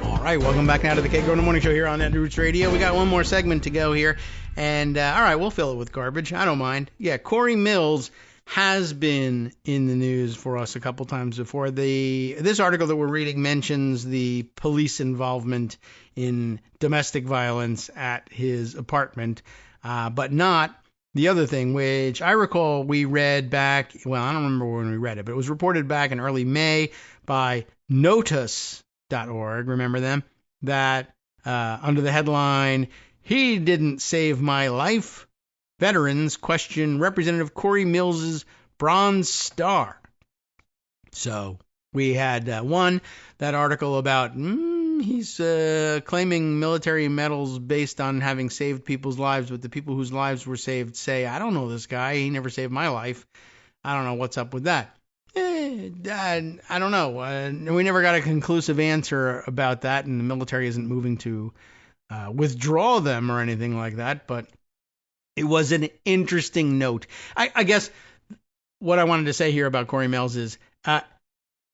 All right, welcome back now to the Kagro in the Morning Show here on Roots Radio. We got one more segment to go here, and all right, we'll fill it with garbage. I don't mind. Yeah, Cory Mills has been in the news for us a couple times before. This article that we're reading mentions the police involvement in domestic violence at his apartment, but not the other thing, which I recall we read back, well, I don't remember when we read it, but it was reported back in early May by Notus.org, remember them, that under the headline, "He Didn't Save My Life, Veterans Question Representative Cory Mills' Bronze Star." So we had that article about he's claiming military medals based on having saved people's lives, but the people whose lives were saved say, I don't know this guy, he never saved my life. I don't know what's up with that. I don't know. We never got a conclusive answer about that, and the military isn't moving to withdraw them or anything like that, but it was an interesting note. I guess what I wanted to say here about Cory Mills is,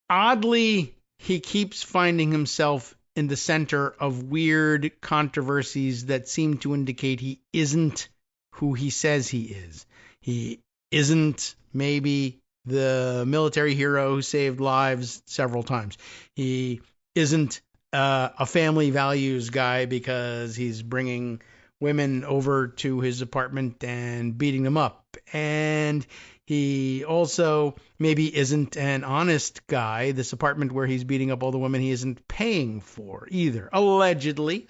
oddly, he keeps finding himself in the center of weird controversies that seem to indicate he isn't who he says he is. He isn't maybe the military hero who saved lives several times. He isn't a family values guy because he's bringing women over to his apartment and beating them up. And he also maybe isn't an honest guy. This apartment where he's beating up all the women he isn't paying for either. Allegedly.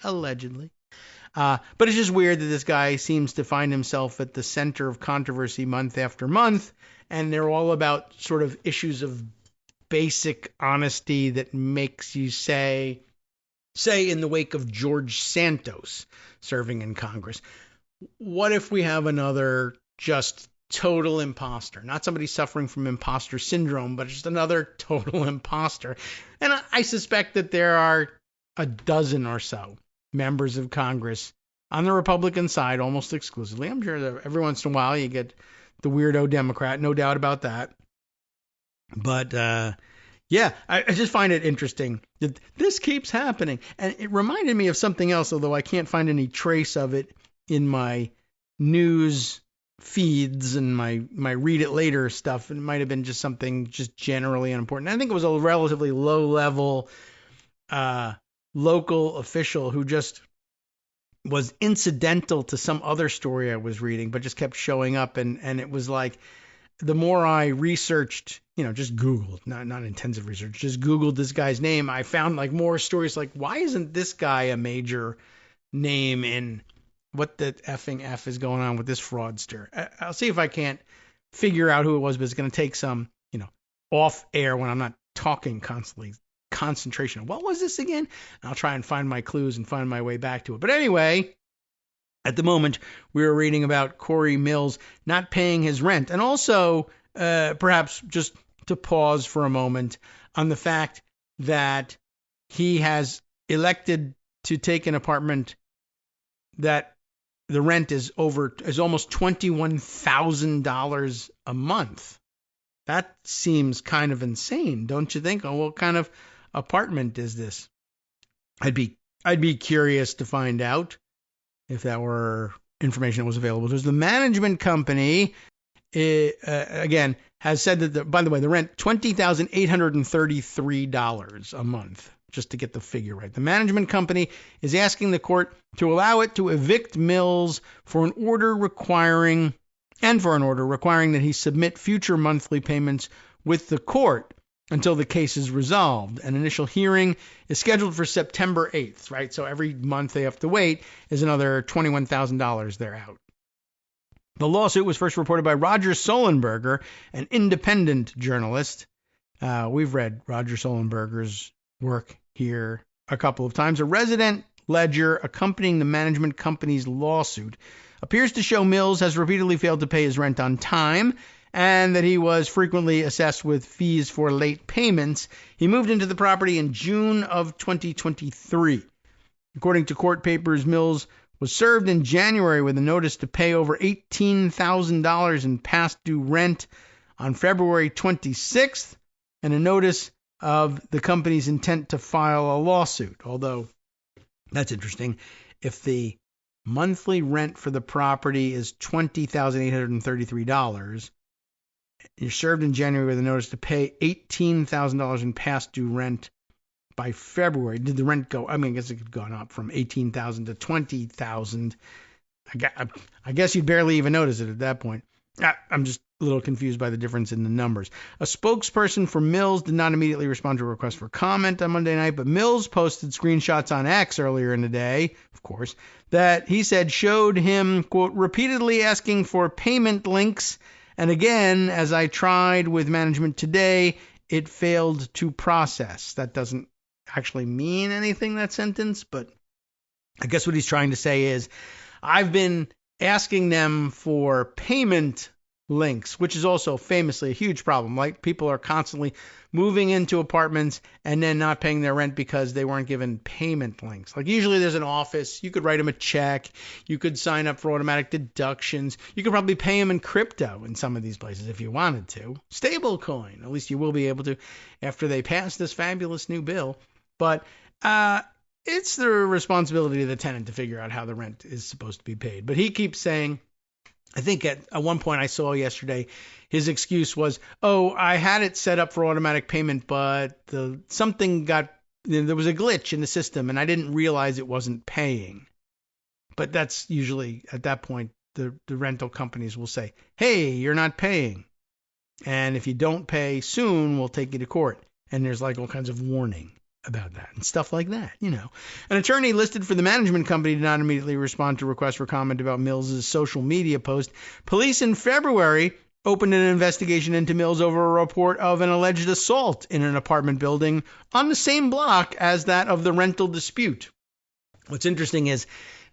But it's just weird that this guy seems to find himself at the center of controversy month after month. And they're all about sort of issues of basic honesty that makes you say in the wake of George Santos serving in Congress, what if we have another just total imposter. Not somebody suffering from imposter syndrome, but just another total imposter. And I suspect that there are a dozen or so members of Congress on the Republican side, almost exclusively. I'm sure that every once in a while you get the weirdo Democrat, no doubt about that. But yeah, I just find it interesting that this keeps happening. And it reminded me of something else, although I can't find any trace of it in my news feeds and my read it later stuff. It might have been just something just generally unimportant. I think it was a relatively low level local official who just was incidental to some other story I was reading, but just kept showing up. And it was like, the more I researched, just Googled, not intensive research, just Googled this guy's name, I found like more stories like, why isn't this guy a major name in what the effing F is going on with this fraudster? I'll see if I can't figure out who it was, but it's going to take some, off air when I'm not talking constantly, concentration. What was this again? I'll try and find my clues and find my way back to it. But anyway, at the moment, we were reading about Cory Mills not paying his rent. And also, perhaps just to pause for a moment on the fact that he has elected to take an apartment that the rent is almost $21,000 a month. That seems kind of insane, don't you think? Oh, what kind of apartment is this? I'd be curious to find out if that were information that was available. There's the management company, again, has said that, by the way, the rent, $20,833 a month, just to get the figure right. The management company is asking the court to allow it to evict Mills for an order requiring that he submit future monthly payments with the court until the case is resolved. An initial hearing is scheduled for September 8th, right? So every month they have to wait is another $21,000 they're out. The lawsuit was first reported by Roger Sollenberger, an independent journalist. We've read Roger Sollenberger's work here a couple of times. A resident ledger accompanying the management company's lawsuit appears to show Mills has repeatedly failed to pay his rent on time and that he was frequently assessed with fees for late payments. He moved into the property in June of 2023. According to court papers, Mills was served in January with a notice to pay over $18,000 in past due rent on February 26th and a notice of the company's intent to file a lawsuit. Although, that's interesting. If the monthly rent for the property is $20,833, you're served in January with a notice to pay $18,000 in past due rent by February. Did the rent go? I guess it could have gone up from $18,000 to $20,000. I guess you'd barely even notice it at that point. I'm just a little confused by the difference in the numbers. A spokesperson for Mills did not immediately respond to a request for comment on Monday night, but Mills posted screenshots on X earlier in the day, of course, that he said showed him, quote, repeatedly asking for payment links. And again, as I tried with management today, it failed to process. That doesn't actually mean anything, that sentence, but I guess what he's trying to say is I've been asking them for payment links, which is also famously a huge problem. Like, people are constantly moving into apartments and then not paying their rent because they weren't given payment links. Like, usually there's an office. You could write them a check. You could sign up for automatic deductions. You could probably pay them in crypto in some of these places if you wanted to. Stablecoin. At least you will be able to after they pass this fabulous new bill. But it's the responsibility of the tenant to figure out how the rent is supposed to be paid. But he keeps saying, I think at one point I saw yesterday, his excuse was, I had it set up for automatic payment, but there was a glitch in the system and I didn't realize it wasn't paying. But that's usually, at that point, the rental companies will say, hey, you're not paying. And if you don't pay soon, we'll take you to court. And there's like all kinds of warning about that and stuff like that, An attorney listed for the management company did not immediately respond to requests for comment about Mills' social media post. Police in February opened an investigation into Mills over a report of an alleged assault in an apartment building on the same block as that of the rental dispute. What's interesting is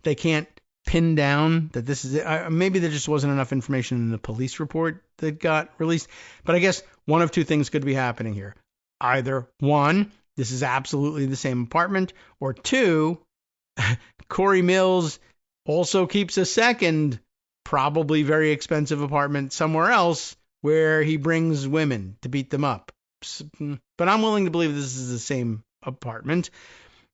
they can't pinned down that this is it. Maybe there just wasn't enough information in the police report that got released. But I guess one of two things could be happening here. Either one, this is absolutely the same apartment, or two, Cory Mills also keeps a second, probably very expensive apartment somewhere else where he brings women to beat them up. But I'm willing to believe this is the same apartment.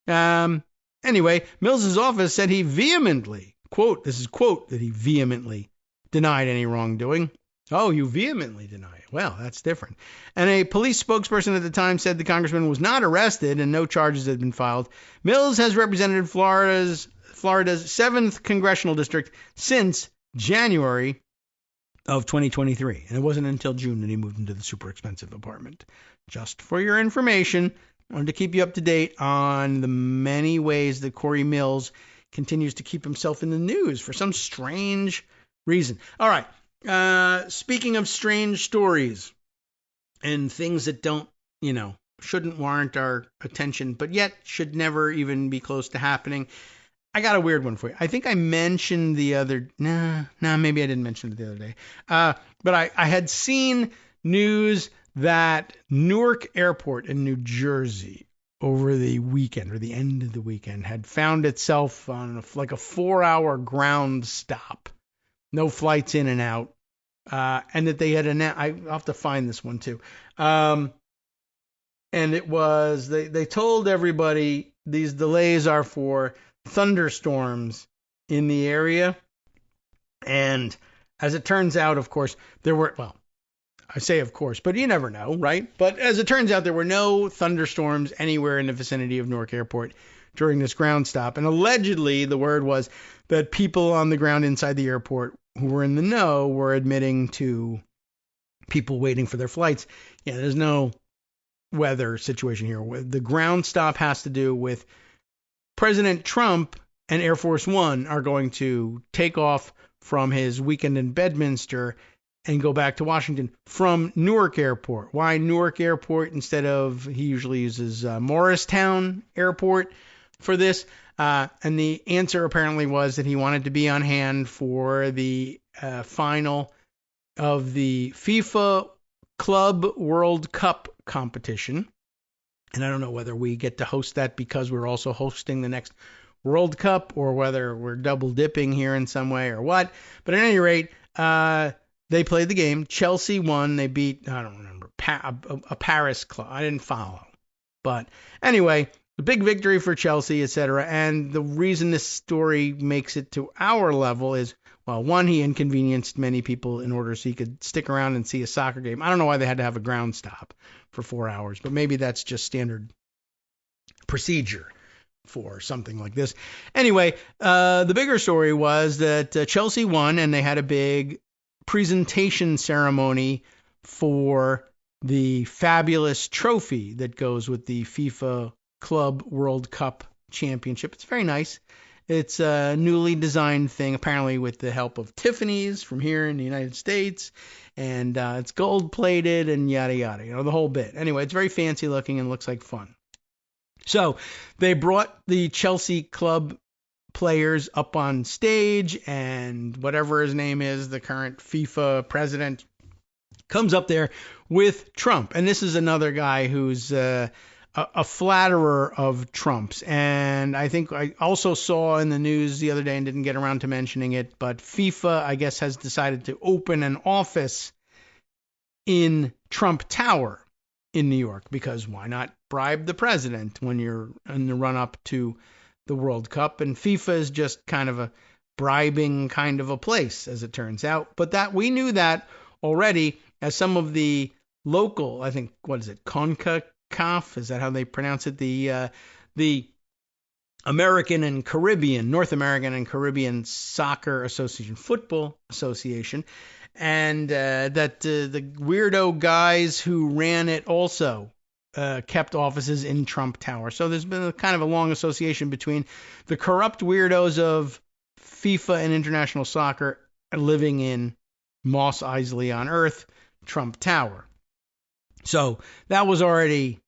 Anyway, Mills's office said he vehemently, quote, this is quote, that he vehemently denied any wrongdoing. Oh, you vehemently deny it. Well, that's different. And a police spokesperson at the time said the congressman was not arrested and no charges had been filed. Mills has represented Florida's 7th congressional district since January of 2023. And it wasn't until June that he moved into the super expensive apartment. Just for your information, I wanted to keep you up to date on the many ways that Cory Mills continues to keep himself in the news for some strange reason. All right. Speaking of strange stories and things that don't, shouldn't warrant our attention, but yet should never even be close to happening, I got a weird one for you. I think I mentioned maybe I didn't mention it the other day. But I had seen news that Newark Airport in New Jersey over the weekend or the end of the weekend had found itself on a 4-hour ground stop. No flights in and out. And that they had announced, I'll have to find this one too. And it was, they told everybody these delays are for thunderstorms in the area. And as it turns out, of course, I say of course, but you never know, right? But as it turns out, there were no thunderstorms anywhere in the vicinity of Newark Airport during this ground stop. And allegedly, the word was that people on the ground inside the airport who were in the know were admitting to people waiting for their flights. Yeah, there's no weather situation here. The ground stop has to do with President Trump and Air Force One are going to take off from his weekend in Bedminster and go back to Washington from Newark Airport. Why Newark Airport instead of, he usually uses Morristown Airport for this? And the answer apparently was that he wanted to be on hand for the final of the FIFA Club World Cup competition. And I don't know whether we get to host that because we're also hosting the next World Cup or whether we're double dipping here in some way or what. But at any rate, they played the game. Chelsea won. They beat, I don't remember, a Paris club. I didn't follow. But anyway, the big victory for Chelsea, etc. And the reason this story makes it to our level is, well, one, he inconvenienced many people in order so he could stick around and see a soccer game. I don't know why they had to have a ground stop for 4 hours, but maybe that's just standard procedure for something like this. Anyway, the bigger story was that Chelsea won, and they had a big presentation ceremony for the fabulous trophy that goes with the FIFA Club World Cup Championship. It's very nice. It's a newly designed thing, apparently with the help of Tiffany's from here in the United States. And it's gold plated and yada yada, the whole bit. Anyway, it's very fancy looking and looks like fun. So they brought the Chelsea club players up on stage, and whatever his name is, the current FIFA president, comes up there with Trump. And this is another guy who's a flatterer of Trump's. And I think I also saw in the news the other day and didn't get around to mentioning it, but FIFA, I guess, has decided to open an office in Trump Tower in New York, because why not bribe the president when you're in the run-up to the World Cup? And FIFA is just kind of a bribing kind of a place, as it turns out. But that we knew that already, as some of the local, I think, what is it, CONCACAF, is that how they pronounce it? The American and Caribbean, North American and Caribbean Soccer Association, Football Association, and that the weirdo guys who ran it also kept offices in Trump Tower. So there's been a kind of a long association between the corrupt weirdos of FIFA and international soccer living in Moss Isley on Earth, Trump Tower. So that was already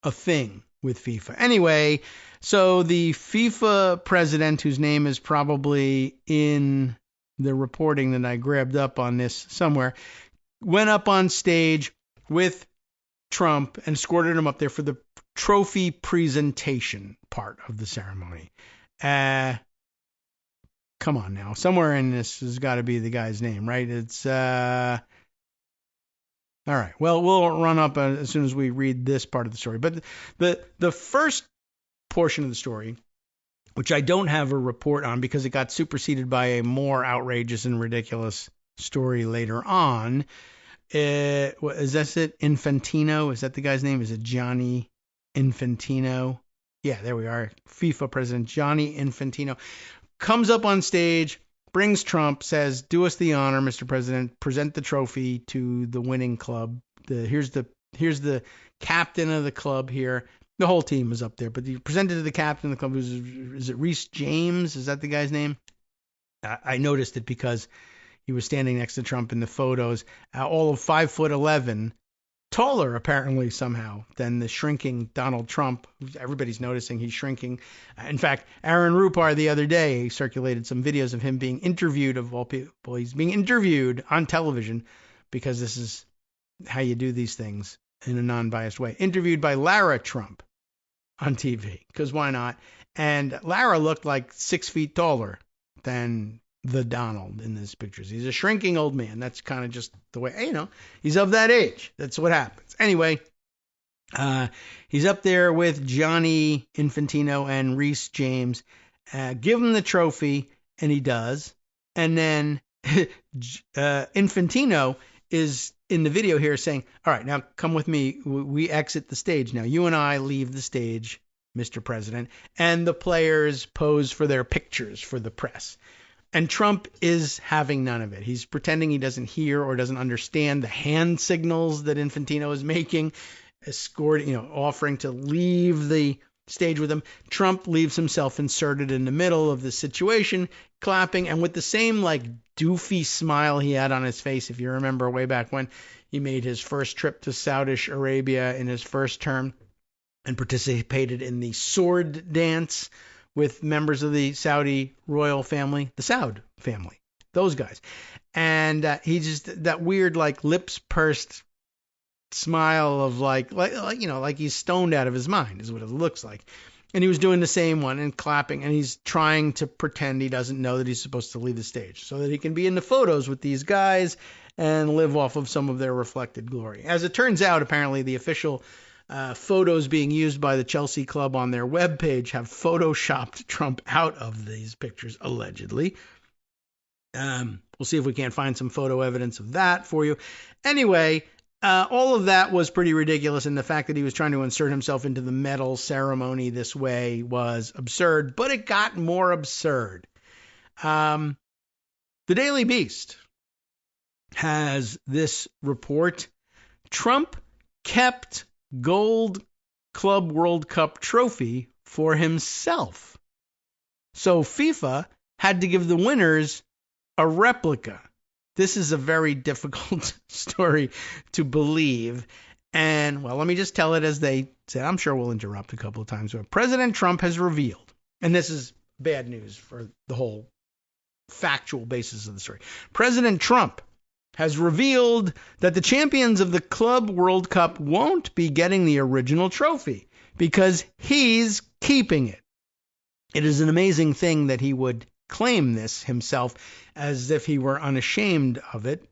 a thing with FIFA. Anyway, so the FIFA president, whose name is probably in the reporting that I grabbed up on this somewhere, went up on stage with Trump and escorted him up there for the trophy presentation part of the ceremony. Come on now. Somewhere in this has got to be the guy's name, right? It's, all right. Well, we'll run up as soon as we read this part of the story. But the first portion of the story, which I don't have a report on because it got superseded by a more outrageous and ridiculous story later on. Is that it? Infantino? Is that the guy's name? Is it Gianni Infantino? Yeah, there we are. FIFA president Gianni Infantino comes up on stage, brings Trump, says, "Do us the honor, Mr. President, present the trophy to the winning club. Here's the captain of the club here." The whole team is up there, but he presented to the captain of the club. Is it Reese James? Is that the guy's name? I noticed it because he was standing next to Trump in the photos, all of 5'11", taller apparently somehow than the shrinking Donald Trump. Everybody's noticing he's shrinking. In fact, Aaron Rupar the other day circulated some videos of him being interviewed, of all people. He's being interviewed on television because this is how you do these things in a non-biased way. Interviewed by Lara Trump on TV, because why not? And Lara looked like 6 feet taller than the Donald in these pictures. He's a shrinking old man. That's kind of just the way, he's of that age. That's what happens. Anyway, he's up there with Gianni Infantino and Reese James. Give him the trophy, and he does. And then Infantino is in the video here saying, "All right, now come with me. We exit the stage. Now you and I leave the stage, Mr. President." And the players pose for their pictures for the press. And Trump is having none of it. He's pretending he doesn't hear or doesn't understand the hand signals that Infantino is making, offering to leave the stage with him. Trump leaves himself inserted in the middle of the situation, clapping, and with the same doofy smile he had on his face, if you remember way back when he made his first trip to Saudi Arabia in his first term and participated in the sword dance with members of the Saudi royal family, the Saud family, those guys. And he just, that weird, lips pursed smile of like he's stoned out of his mind is what it looks like. And he was doing the same one and clapping, and he's trying to pretend he doesn't know that he's supposed to leave the stage so that he can be in the photos with these guys and live off of some of their reflected glory. As it turns out, apparently the official photos being used by the Chelsea club on their webpage have photoshopped Trump out of these pictures, allegedly. We'll see if we can't find some photo evidence of that for you. Anyway, all of that was pretty ridiculous, and the fact that he was trying to insert himself into the medal ceremony this way was absurd, but it got more absurd. The Daily Beast has this report. Trump kept Gold Club World Cup trophy for himself. So FIFA had to give the winners a replica. This is a very difficult story to believe. And, well, let me just tell it as they said. I'm sure we'll interrupt a couple of times. But President Trump has revealed, and this is bad news for the whole factual basis of the story. President Trump has revealed that the champions of the Club World Cup won't be getting the original trophy because he's keeping it. It is an amazing thing that he would claim this himself as if he were unashamed of it,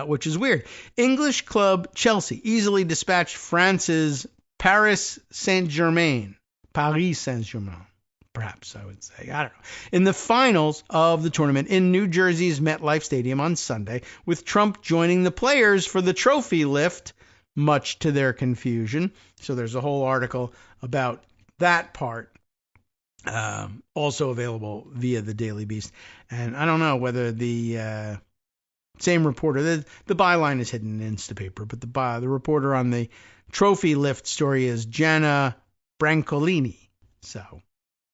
which is weird. English club Chelsea easily dispatched France's Paris Saint-Germain, perhaps I would say. I don't know. In the finals of the tournament in New Jersey's MetLife Stadium on Sunday, with Trump joining the players for the trophy lift, much to their confusion. So there's a whole article about that part, also available via the Daily Beast. And I don't know whether the same reporter, the byline is hidden in Instapaper, but the reporter on the trophy lift story is Gianna Brancolini. So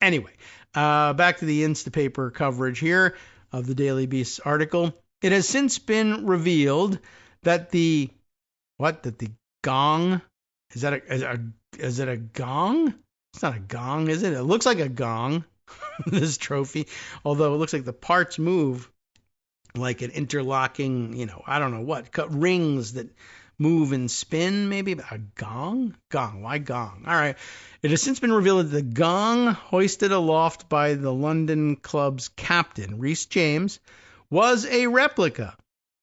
anyway, back to the Instapaper coverage here of the Daily Beast article. It has since been revealed that the gong, is that a is it a gong? It's not a gong, is it? It looks like a gong, this trophy, although it looks like the parts move like an interlocking, I don't know what, rings that move and spin, maybe. A gong? Gong. Why gong? All right. It has since been revealed that the gong hoisted aloft by the London club's captain, Reece James, was a replica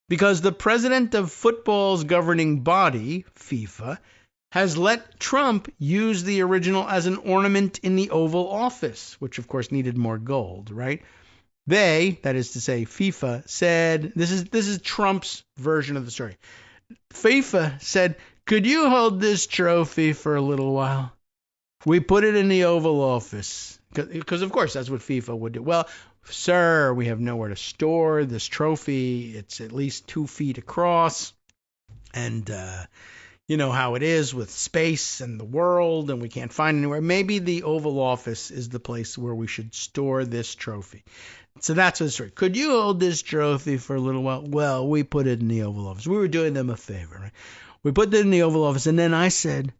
because the president of football's governing body, FIFA, has let Trump use the original as an ornament in the Oval Office, which of course needed more gold, right? They, that is to say FIFA, said, this is Trump's version of the story. FIFA said, could you hold this trophy for a little while? We put it in the Oval Office. Because, of course, that's what FIFA would do. Well, sir, we have nowhere to store this trophy. It's at least 2 feet across. And you know how it is with space and the world, and we can't find anywhere. Maybe the Oval Office is the place where we should store this trophy. So that's the story. Could you hold this trophy for a little while? Well, we put it in the Oval Office. We were doing them a favor, right? We put it in the Oval Office, and then I said,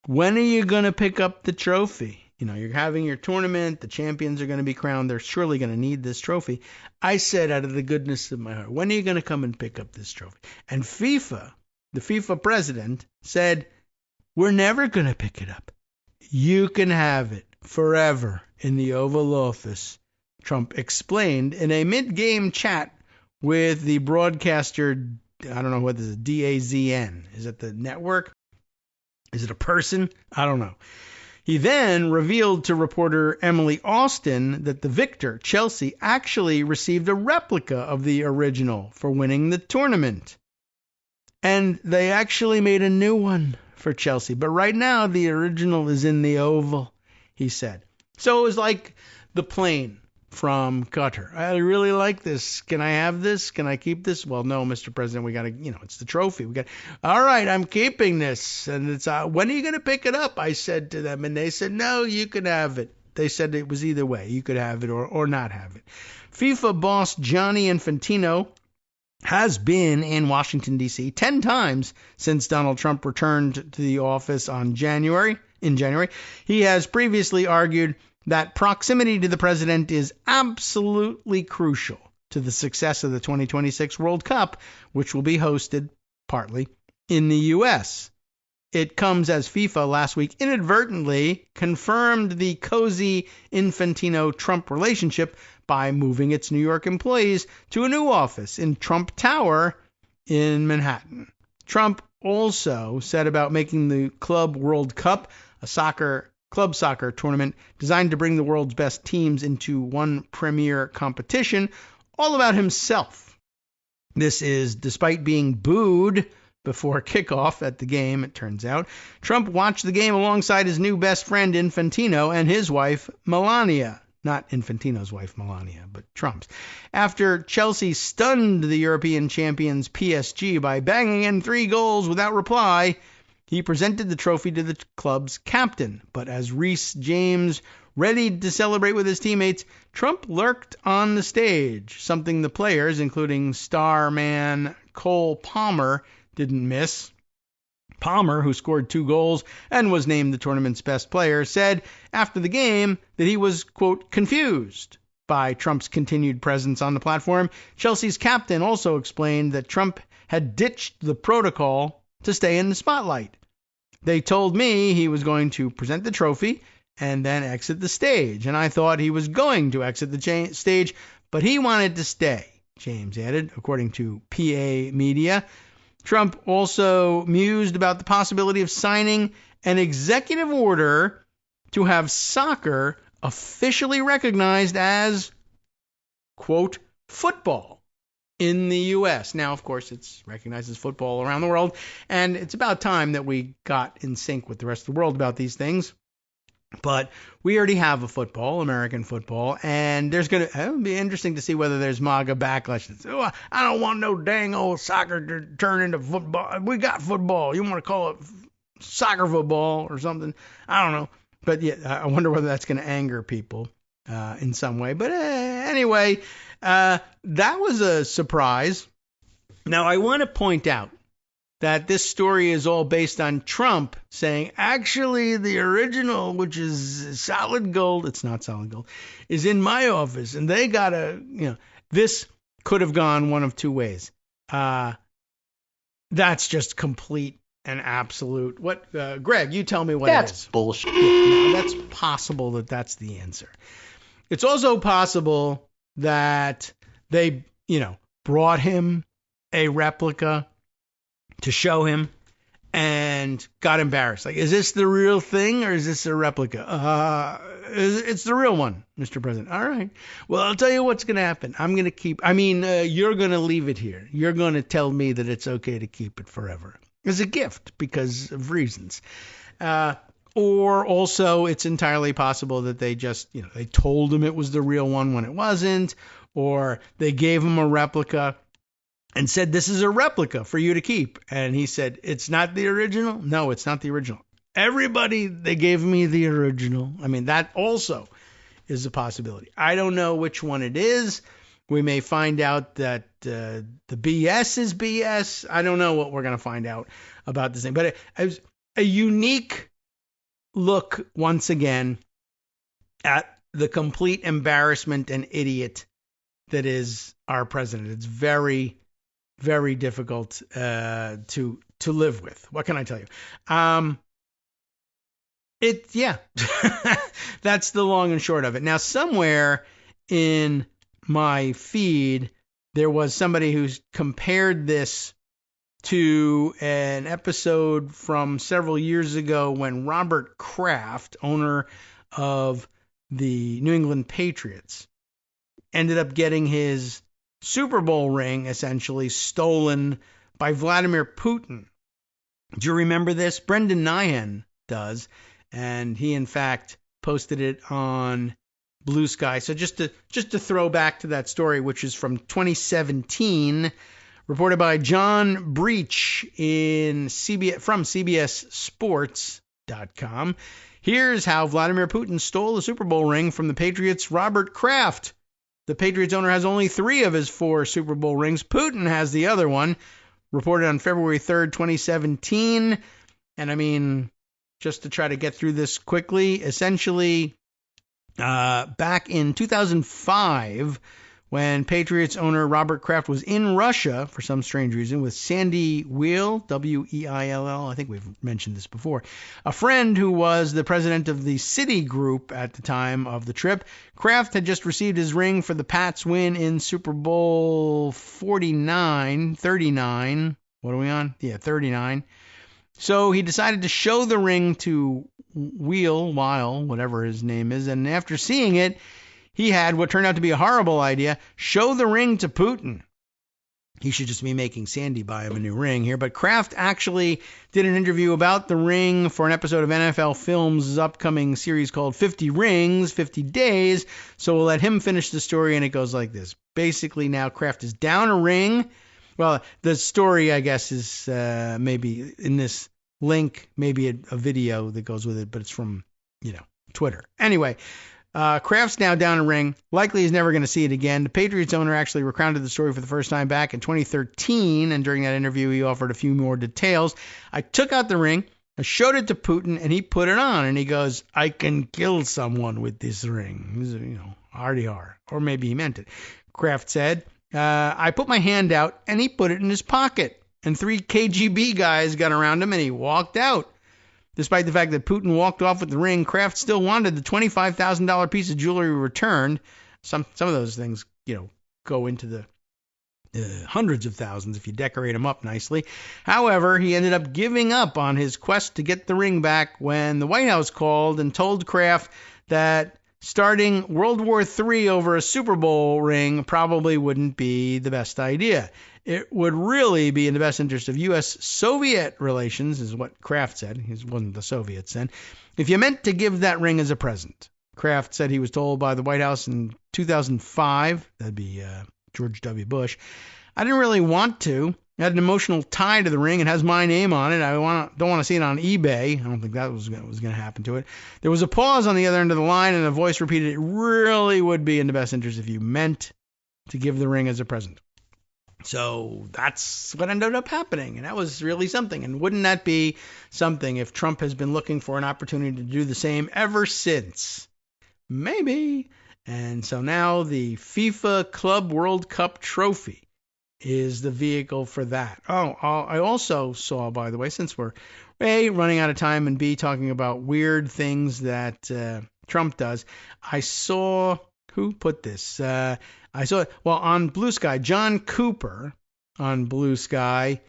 when are you going to pick up the trophy? You're having your tournament. The champions are going to be crowned. They're surely going to need this trophy. I said out of the goodness of my heart, when are you going to come and pick up this trophy? And FIFA, the FIFA president, said, we're never going to pick it up. You can have it forever in the Oval Office, Trump explained in a mid-game chat with the broadcaster. I don't know what this is, DAZN. Is it the network? Is it a person? I don't know. He then revealed to reporter Emily Austin that the victor, Chelsea, actually received a replica of the original for winning the tournament. And they actually made a new one for Chelsea. But right now, the original is in the Oval, he said. So it was like the plane from Qatar. I really like this. Can I have this? Can I keep this? Well, no, Mr. President, we got to, it's the trophy. All right, I'm keeping this. And it's, when are you going to pick it up? I said to them, and they said, no, you can have it. They said it was either way. You could have it or not have it. FIFA boss Gianni Infantino has been in Washington, D.C. 10 times since Donald Trump returned to the office in January. He has previously argued that proximity to the president is absolutely crucial to the success of the 2026 World Cup, which will be hosted partly in the U.S. It comes as FIFA last week inadvertently confirmed the cozy Infantino-Trump relationship by moving its New York employees to a new office in Trump Tower in Manhattan. Trump also said about making the Club World Cup a club soccer tournament designed to bring the world's best teams into one premier competition, all about himself. This is despite being booed before kickoff at the game, it turns out. Trump watched the game alongside his new best friend Infantino and his wife Melania. Not Infantino's wife Melania, but Trump's. After Chelsea stunned the European champions PSG by banging in 3 goals without reply, he presented the trophy to the club's captain. But as Reece James readied to celebrate with his teammates, Trump lurked on the stage, something the players, including star man Cole Palmer, didn't miss. Palmer, who scored 2 goals and was named the tournament's best player, said after the game that he was, quote, confused by Trump's continued presence on the platform. Chelsea's captain also explained that Trump had ditched the protocol to stay in the spotlight. They told me he was going to present the trophy and then exit the stage, and I thought he was going to exit the stage, but he wanted to stay, James added, according to PA Media. Trump also mused about the possibility of signing an executive order to have soccer officially recognized as, quote, football in the U.S. Now, of course, it's recognized as football around the world, and it's about time that we got in sync with the rest of the world about these things. But we already have a football, American football, and it'll be interesting to see whether there's MAGA backlash. Oh, I don't want no dang old soccer to turn into football. We got football. You want to call it soccer football or something? I don't know. But yeah, I wonder whether that's going to anger people in some way. But anyway, that was a surprise. Now, I want to point out that this story is all based on Trump saying, actually, the original, which is solid gold, it's not solid gold, is in my office. And they got to, this could have gone one of two ways. That's just complete and absolute. What, Greg, you tell me what it is. That's bullshit. Yeah, that's possible that that's the answer. It's also possible that they, brought him a replica to show him and got embarrassed. Like, is this the real thing or is this a replica? It's the real one, Mr. President. All right. Well, I'll tell you what's going to happen. You're going to leave it here. You're going to tell me that it's okay to keep it forever as a gift because of reasons. Or also it's entirely possible that they just, they told him it was the real one when it wasn't, or they gave him a replica and said, this is a replica for you to keep. And he said, it's not the original? No, it's not the original. Everybody, they gave me the original. I mean, that also is a possibility. I don't know which one it is. We may find out that the BS is BS. I don't know what we're going to find out about this thing. But it was a unique look, once again, at the complete embarrassment and idiot that is our president. It's very, very difficult to live with. What can I tell you? That's the long and short of it. Now, somewhere in my feed, there was somebody who's compared this to an episode from several years ago when Robert Kraft, owner of the New England Patriots, ended up getting his Super Bowl ring essentially stolen by Vladimir Putin. Do you remember this? Brendan Nyhan does, and he in fact posted it on Blue Sky. So just to throw back to that story, which is from 2017, reported by John Breach from CBSSports.com. Here's how Vladimir Putin stole the Super Bowl ring from the Patriots' Robert Kraft. The Patriots owner has only 3 of his 4 Super Bowl rings. Putin has the other one, reported on February 3rd, 2017. And I mean, just to try to get through this quickly, essentially, back in 2005, when Patriots owner Robert Kraft was in Russia for some strange reason with Sandy Weil, W-E-I-L-L, I think we've mentioned this before, a friend who was the president of the Citigroup at the time of the trip. Kraft had just received his ring for the Pats' win in Super Bowl 39. What are we on? Yeah, 39. So he decided to show the ring to Weil, whatever his name is, and after seeing it, he had what turned out to be a horrible idea: show the ring to Putin. He should just be making Sandy buy him a new ring here. But Kraft actually did an interview about the ring for an episode of NFL Films' upcoming series called 50 Rings, 50 Days. So we'll let him finish the story, and it goes like this. Basically, now Kraft is down a ring. Well, the story, I guess, is maybe in this link, maybe a video that goes with it, but it's from, Twitter. Anyway, Kraft's now down a ring. Likely he's never going to see it again. The Patriots owner actually recounted the story for the first time back in 2013, and during that interview, he offered a few more details. I took out the ring, I showed it to Putin, and he put it on, and he goes, I can kill someone with this ring. He's, RDR. Or maybe he meant it. Kraft said, I put my hand out, and he put it in his pocket, and 3 KGB guys got around him, and he walked out. Despite the fact that Putin walked off with the ring, Kraft still wanted the $25,000 piece of jewelry returned. Some of those things, go into the hundreds of thousands if you decorate them up nicely. However, he ended up giving up on his quest to get the ring back when the White House called and told Kraft that starting World War III over a Super Bowl ring probably wouldn't be the best idea. It would really be in the best interest of U.S.-Soviet relations, is what Kraft said. He wasn't the Soviets then. If you meant to give that ring as a present. Kraft said he was told by the White House in 2005, that'd be George W. Bush, I didn't really want to. I had an emotional tie to the ring. It has my name on it. I don't want to see it on eBay. I don't think that was going to happen to it. There was a pause on the other end of the line, and a voice repeated, it really would be in the best interest if you meant to give the ring as a present. So that's what ended up happening, and that was really something. And wouldn't that be something if Trump has been looking for an opportunity to do the same ever since? Maybe. And so now the FIFA Club World Cup trophy is the vehicle for that. Oh, I also saw, by the way, since we're A, running out of time, and B, talking about weird things that Trump does, I saw, who put this? I saw it, well, on Blue Sky, John Cooper on Blue Sky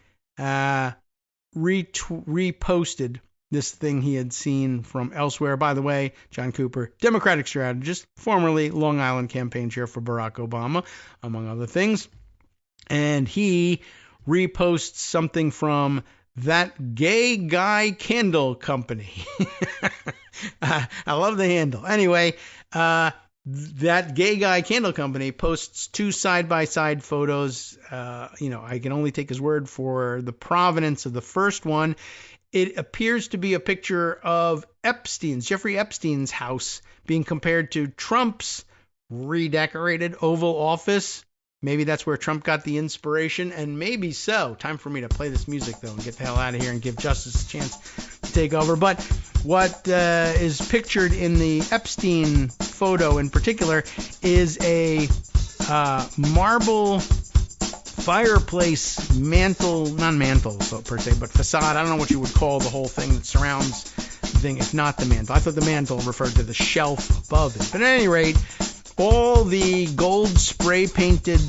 reposted this thing he had seen from elsewhere. By the way, John Cooper, Democratic strategist, formerly Long Island campaign chair for Barack Obama, among other things. And he reposts something from That Gay Guy Candle Company. I love the handle. Anyway, That Gay Guy Candle Company posts two side-by-side photos. I can only take his word for the provenance of the first one. It appears to be a picture of Jeffrey Epstein's house being compared to Trump's redecorated Oval Office. Maybe that's where Trump got the inspiration, and maybe so. Time for me to play this music, though, and get the hell out of here and give Justice a chance to take over. But what is pictured in the Epstein photo in particular is a marble fireplace mantle, not mantle per se, but facade. I don't know what you would call the whole thing that surrounds the thing, if not the mantle. I thought the mantle referred to the shelf above it. But at any rate, all the gold spray painted,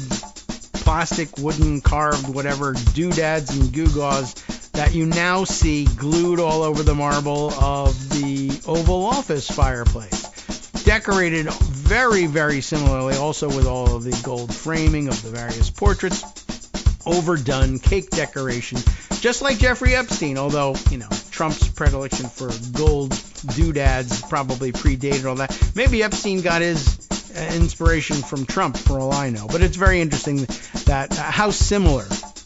plastic, wooden, carved, whatever, doodads and gewgaws that you now see glued all over the marble of the Oval Office fireplace. Decorated very, very similarly, also with all of the gold framing of the various portraits. Overdone cake decoration, just like Jeffrey Epstein, although, Trump's predilection for gold doodads probably predated all that. Maybe Epstein got his inspiration from Trump, for all I know. But it's very interesting that how similar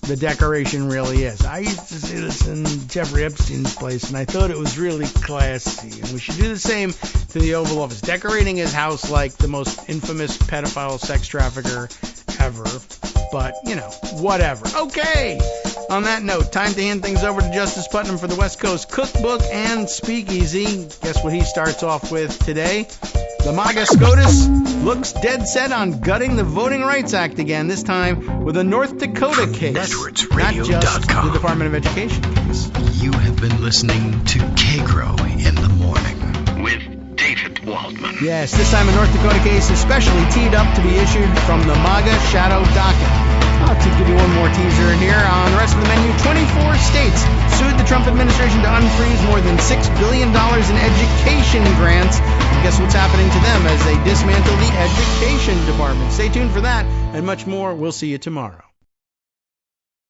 the decoration really is. I used to see this in Jeffrey Epstein's place, and I thought it was really classy. And we should do the same to the Oval Office, decorating his house like the most infamous pedophile sex trafficker ever. But, whatever. Okay. On that note, time to hand things over to Justice Putnam for the West Coast Cookbook and Speakeasy. Guess what he starts off with today? The MAGA SCOTUS looks dead set on gutting the Voting Rights Act again, this time with a North Dakota case, not just the Department of Education case. You have been listening to Kagro in the Morning with David Waldman. Yes, this time a North Dakota case especially teed up to be issued from the MAGA shadow docket. I'll give you one more teaser here. On the rest of the menu, 24 states sued the Trump administration to unfreeze more than $6 billion in education grants. And guess what's happening to them as they dismantle the education department? Stay tuned for that and much more. We'll see you tomorrow.